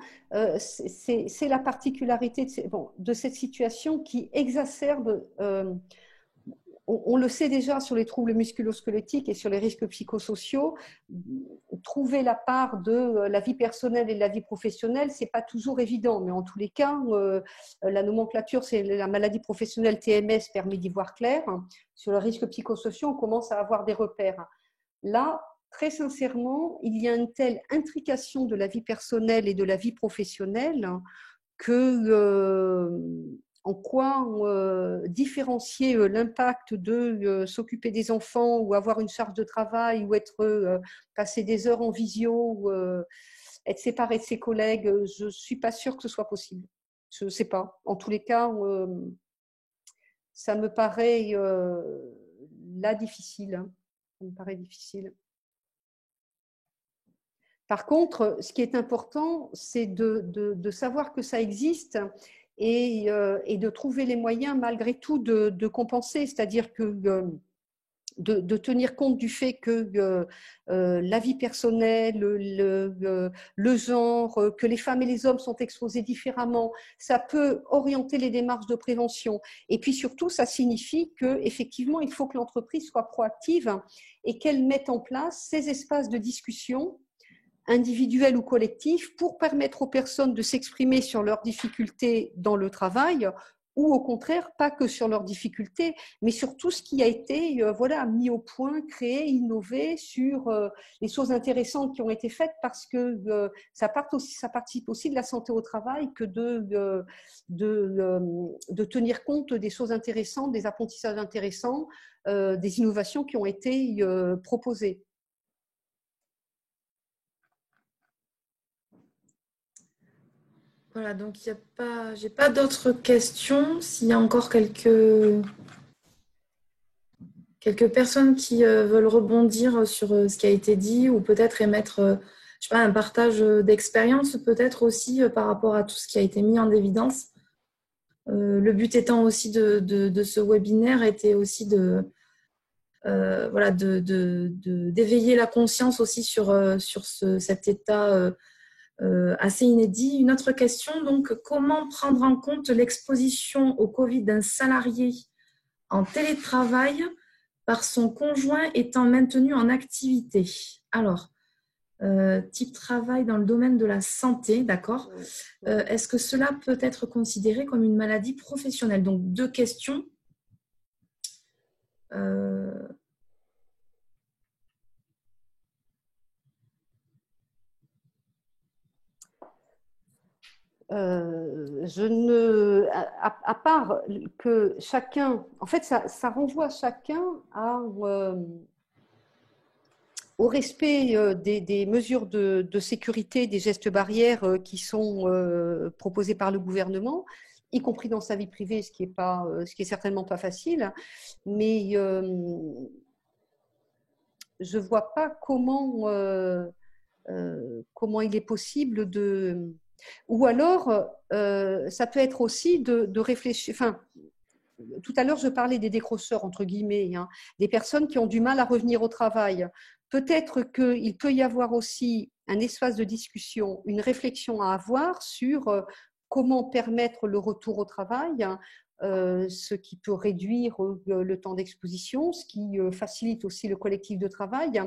c'est la particularité de cette situation qui exacerbe, on le sait déjà sur les troubles musculo-squelettiques et sur les risques psychosociaux, trouver la part de la vie personnelle et de la vie professionnelle, c'est pas toujours évident, mais en tous les cas la nomenclature, c'est la maladie professionnelle TMS, permet d'y voir clair. Sur le risque psychosociaux, on commence à avoir des repères. Là, très sincèrement, il y a une telle intrication de la vie personnelle et de la vie professionnelle que en quoi différencier l'impact de s'occuper des enfants ou avoir une charge de travail ou passer des heures en visio être séparé de ses collègues, je ne suis pas sûre que ce soit possible. Je ne sais pas. En tous les cas, ça me paraît là difficile. Ça me paraît difficile. Par contre, ce qui est important, c'est de savoir que ça existe et de trouver les moyens malgré tout de compenser. C'est-à-dire que de tenir compte du fait que la vie personnelle, le genre, que les femmes et les hommes sont exposés différemment, ça peut orienter les démarches de prévention. Et puis surtout, ça signifie qu'effectivement, il faut que l'entreprise soit proactive et qu'elle mette en place ces espaces de discussion individuels ou collectifs pour permettre aux personnes de s'exprimer sur leurs difficultés dans le travail ou au contraire, pas que sur leurs difficultés, mais sur tout ce qui a été mis au point, créé, innové, sur les choses intéressantes qui ont été faites, parce que ça participe aussi de la santé au travail que de tenir compte des choses intéressantes, des apprentissages intéressants, des innovations qui ont été proposées. Voilà, donc j'ai pas d'autres questions. S'il y a encore quelques personnes qui veulent rebondir sur ce qui a été dit ou peut-être émettre, je sais pas, un partage d'expérience peut-être aussi par rapport à tout ce qui a été mis en évidence. Le but étant aussi de ce webinaire était aussi d'éveiller la conscience aussi sur cet état assez inédit. Une autre question, donc, comment prendre en compte l'exposition au Covid d'un salarié en télétravail par son conjoint étant maintenu en activité? Alors, type travail dans le domaine de la santé, d'accord. Est-ce que cela peut être considéré comme une maladie professionnelle? Donc, deux questions. À part que chacun, en fait, ça renvoie chacun au respect des mesures de sécurité, des gestes barrières qui sont proposés par le gouvernement, y compris dans sa vie privée, ce qui est certainement pas facile. Mais je vois pas comment il est possible de... Ou alors, ça peut être aussi de réfléchir... Enfin, tout à l'heure, je parlais des décrocheurs, entre guillemets, des personnes qui ont du mal à revenir au travail. Peut-être qu'il peut y avoir aussi un espace de discussion, une réflexion à avoir sur comment permettre le retour au travail, ce qui peut réduire le temps d'exposition, ce qui facilite aussi le collectif de travail.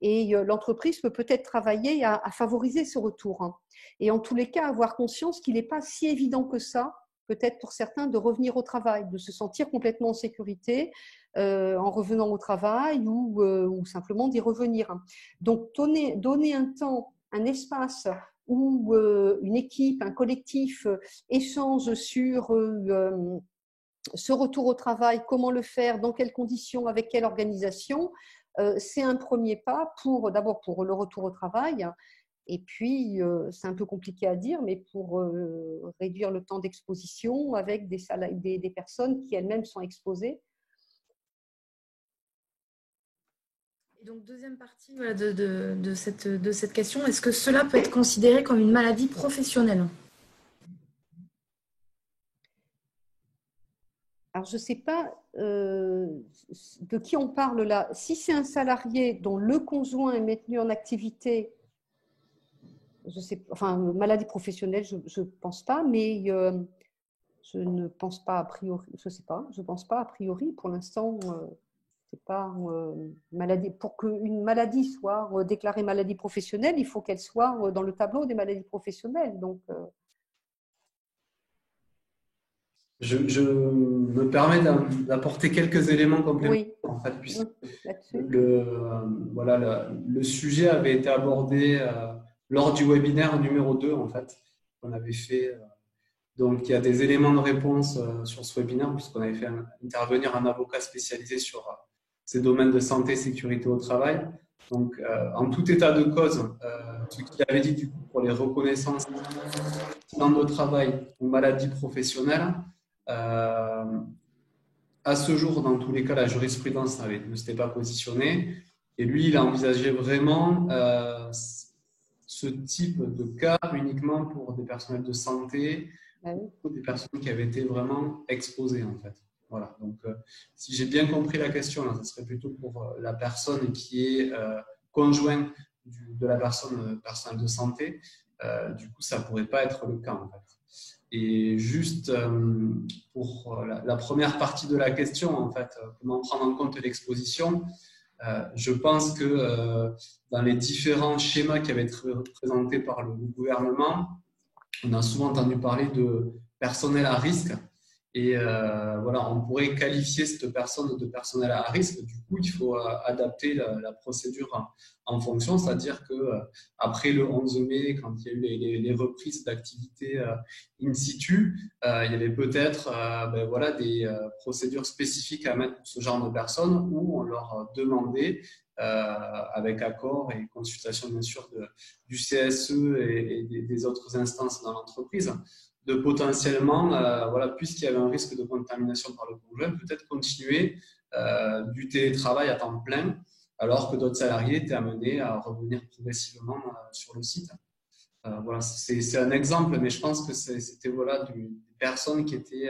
Et l'entreprise peut peut-être travailler à favoriser ce retour. Et en tous les cas, avoir conscience qu'il n'est pas si évident que ça, peut-être pour certains, de revenir au travail, de se sentir complètement en sécurité en revenant au travail ou simplement d'y revenir. Donc, donner un temps, un espace où une équipe, un collectif échange sur ce retour au travail, comment le faire, dans quelles conditions, avec quelle organisation, c'est un premier pas d'abord pour le retour au travail. Et puis, c'est un peu compliqué à dire, mais pour réduire le temps d'exposition avec des personnes qui elles-mêmes sont exposées. Et donc, deuxième partie de cette question, est-ce que cela peut être considéré comme une maladie professionnelle? Alors, je ne sais pas de qui on parle là. Si c'est un salarié dont le conjoint est maintenu en activité, je sais, enfin, maladie professionnelle, je ne pense pas, mais je ne pense pas a priori, je ne sais pas, je ne pense pas a priori. Pour l'instant, c'est pas maladie. Pour qu'une maladie soit déclarée maladie professionnelle, il faut qu'elle soit dans le tableau des maladies professionnelles. Donc, je me permets d'apporter quelques éléments complémentaires. oui. En fait, puisque là-dessus. le sujet avait été abordé lors du webinaire numéro 2, en fait, qu'on avait fait. Donc, il y a des éléments de réponse sur ce webinaire, puisqu'on avait fait intervenir un avocat spécialisé sur ces domaines de santé et sécurité au travail. Donc, en tout état de cause, ce qu'il avait dit du coup pour les reconnaissances accident de travail ou maladie professionnelle, à ce jour, dans tous les cas, la jurisprudence ne s'était pas positionnée. Et lui, il a envisagé vraiment ce type de cas uniquement pour des personnels de santé ou des personnes qui avaient été vraiment exposées, en fait. Voilà. Donc, si j'ai bien compris la question, là, ce serait plutôt pour la personne qui est conjoint de la personne personnelle de santé. Du coup, ça ne pourrait pas être le cas, en fait. Et juste pour la première partie de la question, en fait, comment prendre en compte l'exposition, je pense que dans les différents schémas qui avaient été présentés par le gouvernement, on a souvent entendu parler de personnel à risque. Et voilà, on pourrait qualifier cette personne de personnel à risque. Du coup, il faut adapter la procédure en fonction, c'est-à-dire que après le 11 mai, quand il y a eu les reprises d'activité in situ, il y avait peut-être voilà, des procédures spécifiques à mettre pour ce genre de personnes où on leur demandait, avec accord et consultation bien sûr du CSE et des autres instances dans l'entreprise, de potentiellement, voilà, puisqu'il y avait un risque de contamination par le conjoint, peut-être continuer du télétravail à temps plein, alors que d'autres salariés étaient amenés à revenir progressivement sur le site. Voilà, c'est un exemple, mais je pense que c'était voilà, des personnes qui étaient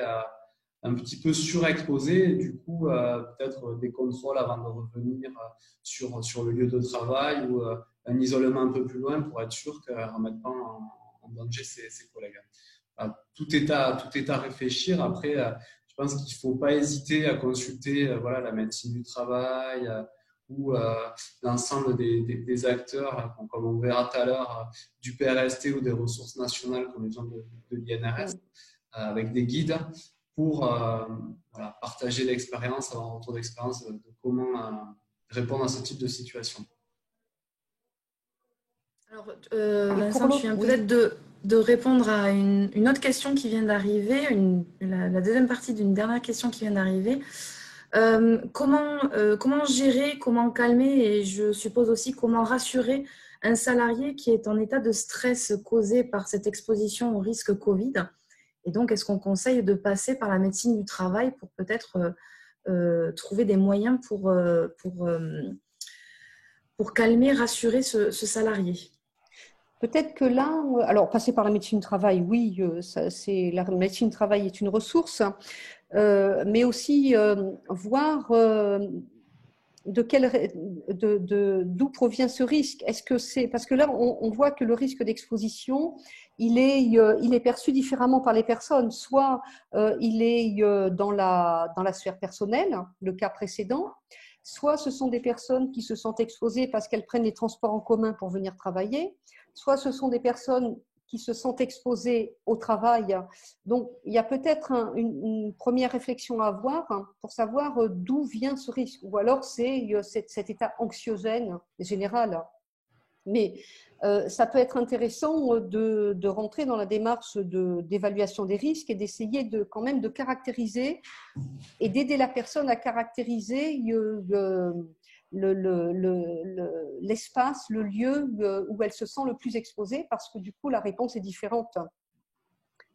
un petit peu surexposées, et du coup, peut-être des contrôles avant de revenir sur le lieu de travail ou un isolement un peu plus loin pour être sûr qu'on ne remette pas en danger ses collègues. Tout est à réfléchir. Après, je pense qu'il ne faut pas hésiter à consulter voilà, la médecine du travail ou l'ensemble des acteurs, comme on verra tout à l'heure, du PRST ou des ressources nationales comme les gens de l'INRS, avec des guides pour voilà, partager l'expérience, avoir un retour d'expérience de comment répondre à ce type de situation. Alors, Vincent, tu viens peut-être de répondre à une autre question qui vient d'arriver, la deuxième partie d'une dernière question qui vient d'arriver. Comment gérer, comment calmer et je suppose aussi comment rassurer un salarié qui est en état de stress causé par cette exposition au risque Covid? Et donc, est-ce qu'on conseille de passer par la médecine du travail pour peut-être trouver des moyens pour calmer, rassurer ce salarié? Peut-être que là, alors passer par la médecine du travail, oui, la médecine du travail est une ressource, mais aussi voir d'où provient ce risque. Est-ce que c'est parce que là, on voit que le risque d'exposition, il est perçu différemment par les personnes. Soit il est dans la sphère personnelle, le cas précédent. Soit ce sont des personnes qui se sentent exposées parce qu'elles prennent les transports en commun pour venir travailler. Soit ce sont des personnes qui se sentent exposées au travail. Donc, il y a peut-être une première réflexion à avoir pour savoir d'où vient ce risque. Ou alors, c'est cet état anxiogène général. Mais ça peut être intéressant de rentrer dans la démarche d'évaluation des risques et d'essayer quand même de caractériser et d'aider la personne à caractériser l'espace, le lieu où elle se sent le plus exposée, parce que du coup, la réponse est différente.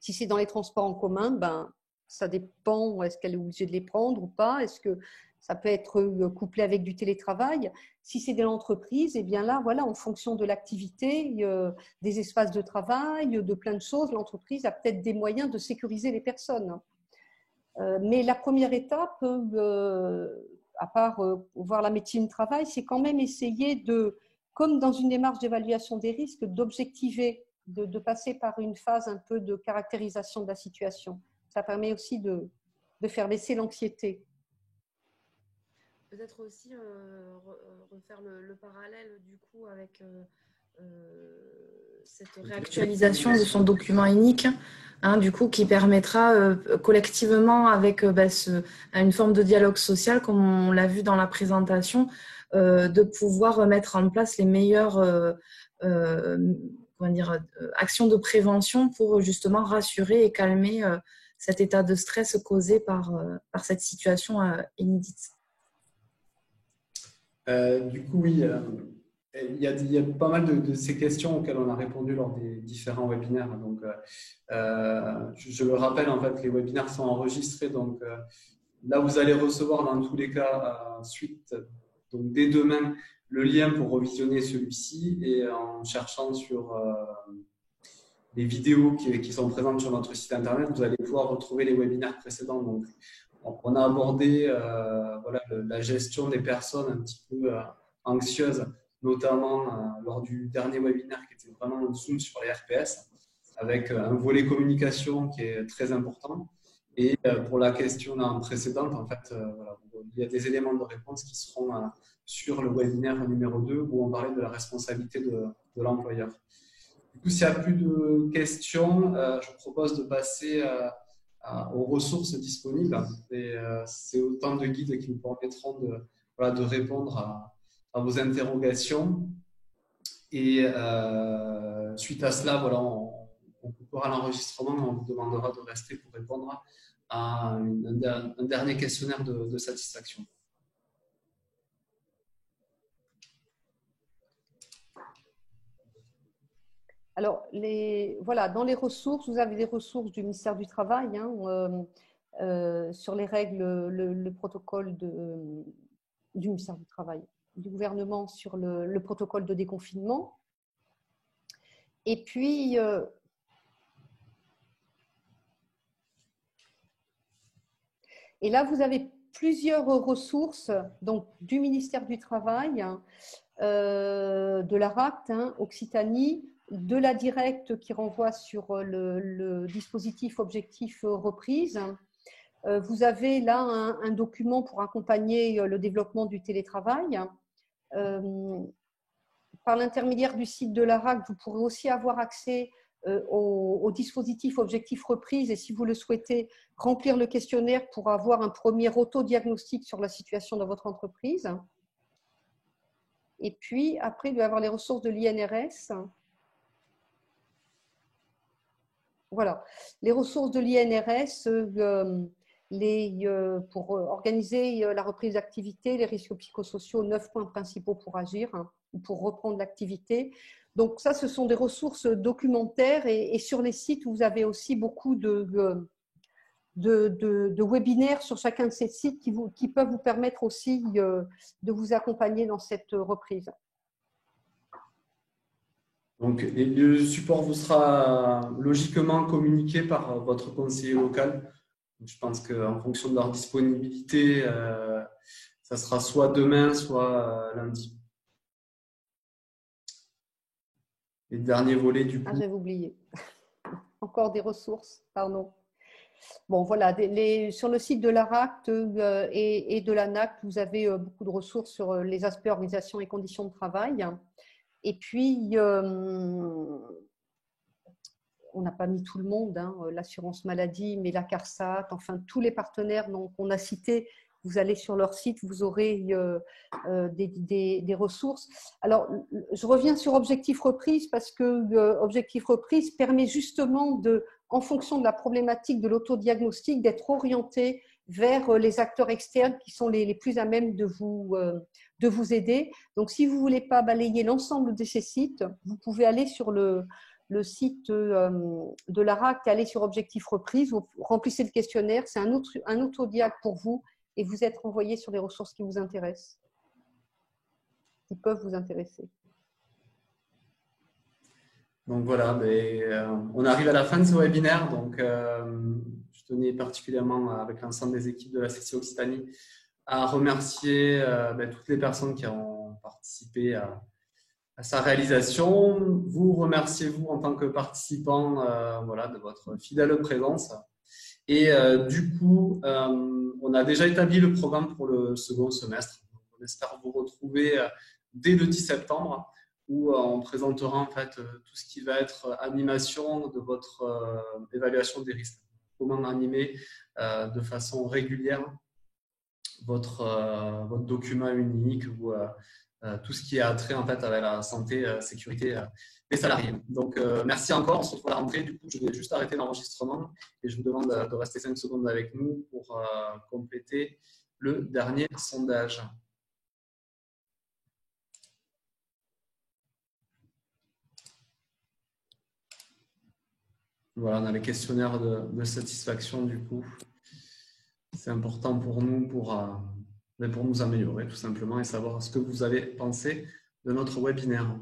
Si c'est dans les transports en commun, ben, ça dépend, est-ce qu'elle est obligée de les prendre ou pas, est-ce que ça peut être couplé avec du télétravail. Si c'est dans l'entreprise, eh bien là, voilà, en fonction de l'activité, des espaces de travail, de plein de choses, l'entreprise a peut-être des moyens de sécuriser les personnes. Mais la première étape, à part voir la médecine du travail, c'est quand même essayer de, comme dans une démarche d'évaluation des risques, d'objectiver, de passer par une phase un peu de caractérisation de la situation. Ça permet aussi de faire baisser l'anxiété. Peut-être aussi refaire le parallèle du coup avec cette réactualisation de son document unique, du coup, qui permettra collectivement avec une forme de dialogue social, comme on l'a vu dans la présentation, de pouvoir mettre en place les meilleures actions de prévention pour justement rassurer et calmer cet état de stress causé par cette situation inédite. Du coup, oui, Il y a pas mal de ces questions auxquelles on a répondu lors des différents webinaires. Donc, je le rappelle, en fait, les webinaires sont enregistrés. Donc, là, vous allez recevoir dans tous les cas, suite, donc dès demain, le lien pour revisionner celui-ci et en cherchant sur les vidéos qui sont présentes sur notre site internet, vous allez pouvoir retrouver les webinaires précédents. Donc, on a abordé voilà, la gestion des personnes un petit peu anxieuses, notamment lors du dernier webinaire qui était vraiment un zoom sur les RPS, avec un volet communication qui est très important. Et pour la question précédente, en fait, voilà, il y a des éléments de réponse qui seront sur le webinaire numéro 2 où on parlait de la responsabilité de l'employeur. Du coup, s'il n'y a plus de questions, je vous propose de passer aux ressources disponibles. C'est autant de guides qui nous permettront voilà, de répondre à vos interrogations. Et suite à cela, voilà, on coupera l'enregistrement et on vous demandera de rester pour répondre à un dernier questionnaire de satisfaction. Alors, voilà, dans les ressources, vous avez des ressources du ministère du Travail sur les règles, le protocole du ministère du Travail, du gouvernement sur le protocole de déconfinement. Et puis, et là, vous avez plusieurs ressources donc, du ministère du Travail, de l'ARACT, Occitanie, de la directe qui renvoie sur le dispositif objectif reprise. Vous avez là un document pour accompagner le développement du télétravail. Par l'intermédiaire du site de l'ARACT, vous pourrez aussi avoir accès au dispositif objectif reprise et si vous le souhaitez, remplir le questionnaire pour avoir un premier autodiagnostic sur la situation de votre entreprise. Et puis, après, il doit y avoir les ressources de l'INRS. Voilà, les ressources de l'INRS pour organiser la reprise d'activité, les risques psychosociaux, 9 points principaux pour agir, pour reprendre l'activité. Donc ça, ce sont des ressources documentaires et sur les sites, vous avez aussi beaucoup de webinaires sur chacun de ces sites qui peuvent vous permettre aussi de vous accompagner dans cette reprise. Donc, le support vous sera logiquement communiqué par votre conseiller local. Je pense qu'en fonction de leur disponibilité, ça sera soit demain, soit lundi. Les derniers volets du coup. Ah, j'avais oublié. Encore des ressources, pardon. Bon, voilà, sur le site de l'ARACT et de l'ANACT, vous avez beaucoup de ressources sur les aspects organisation et conditions de travail. Et puis, on n'a pas mis tout le monde, l'assurance maladie, mais la CARSAT, enfin tous les partenaires qu'on a cités, vous allez sur leur site, vous aurez des ressources. Alors, je reviens sur Objectif Reprise parce que Objectif Reprise permet justement, en fonction de la problématique de l'autodiagnostic, d'être orienté vers les acteurs externes qui sont les plus à même de vous aider. Donc, si vous ne voulez pas balayer l'ensemble de ces sites, vous pouvez aller sur le site de l'ARACT, aller sur Objectif Reprise, vous remplissez le questionnaire, c'est un autodiag pour vous et vous êtes renvoyé sur les ressources qui vous intéressent, qui peuvent vous intéresser. Donc voilà, on arrive à la fin de ce webinaire. Donc, je tenais particulièrement avec l'ensemble des équipes de la section Occitanie à remercier toutes les personnes qui ont participé à sa réalisation. Vous remerciez vous en tant que participant voilà, de votre fidèle présence. Et du coup, on a déjà établi le programme pour le second semestre. On espère vous retrouver dès le 10 septembre où on présentera en fait tout ce qui va être animation de votre évaluation des risques. Comment animer de façon régulière votre document unique ou tout ce qui a trait en fait avec la santé, sécurité des salariés. Donc merci encore, on se retrouve à la rentrée. Du coup, je vais juste arrêter l'enregistrement et je vous demande de rester 5 secondes avec nous pour compléter le dernier sondage. voilà, on a les questionnaires de satisfaction du coup. C'est important pour nous pour nous améliorer tout simplement et savoir ce que vous avez pensé de notre webinaire.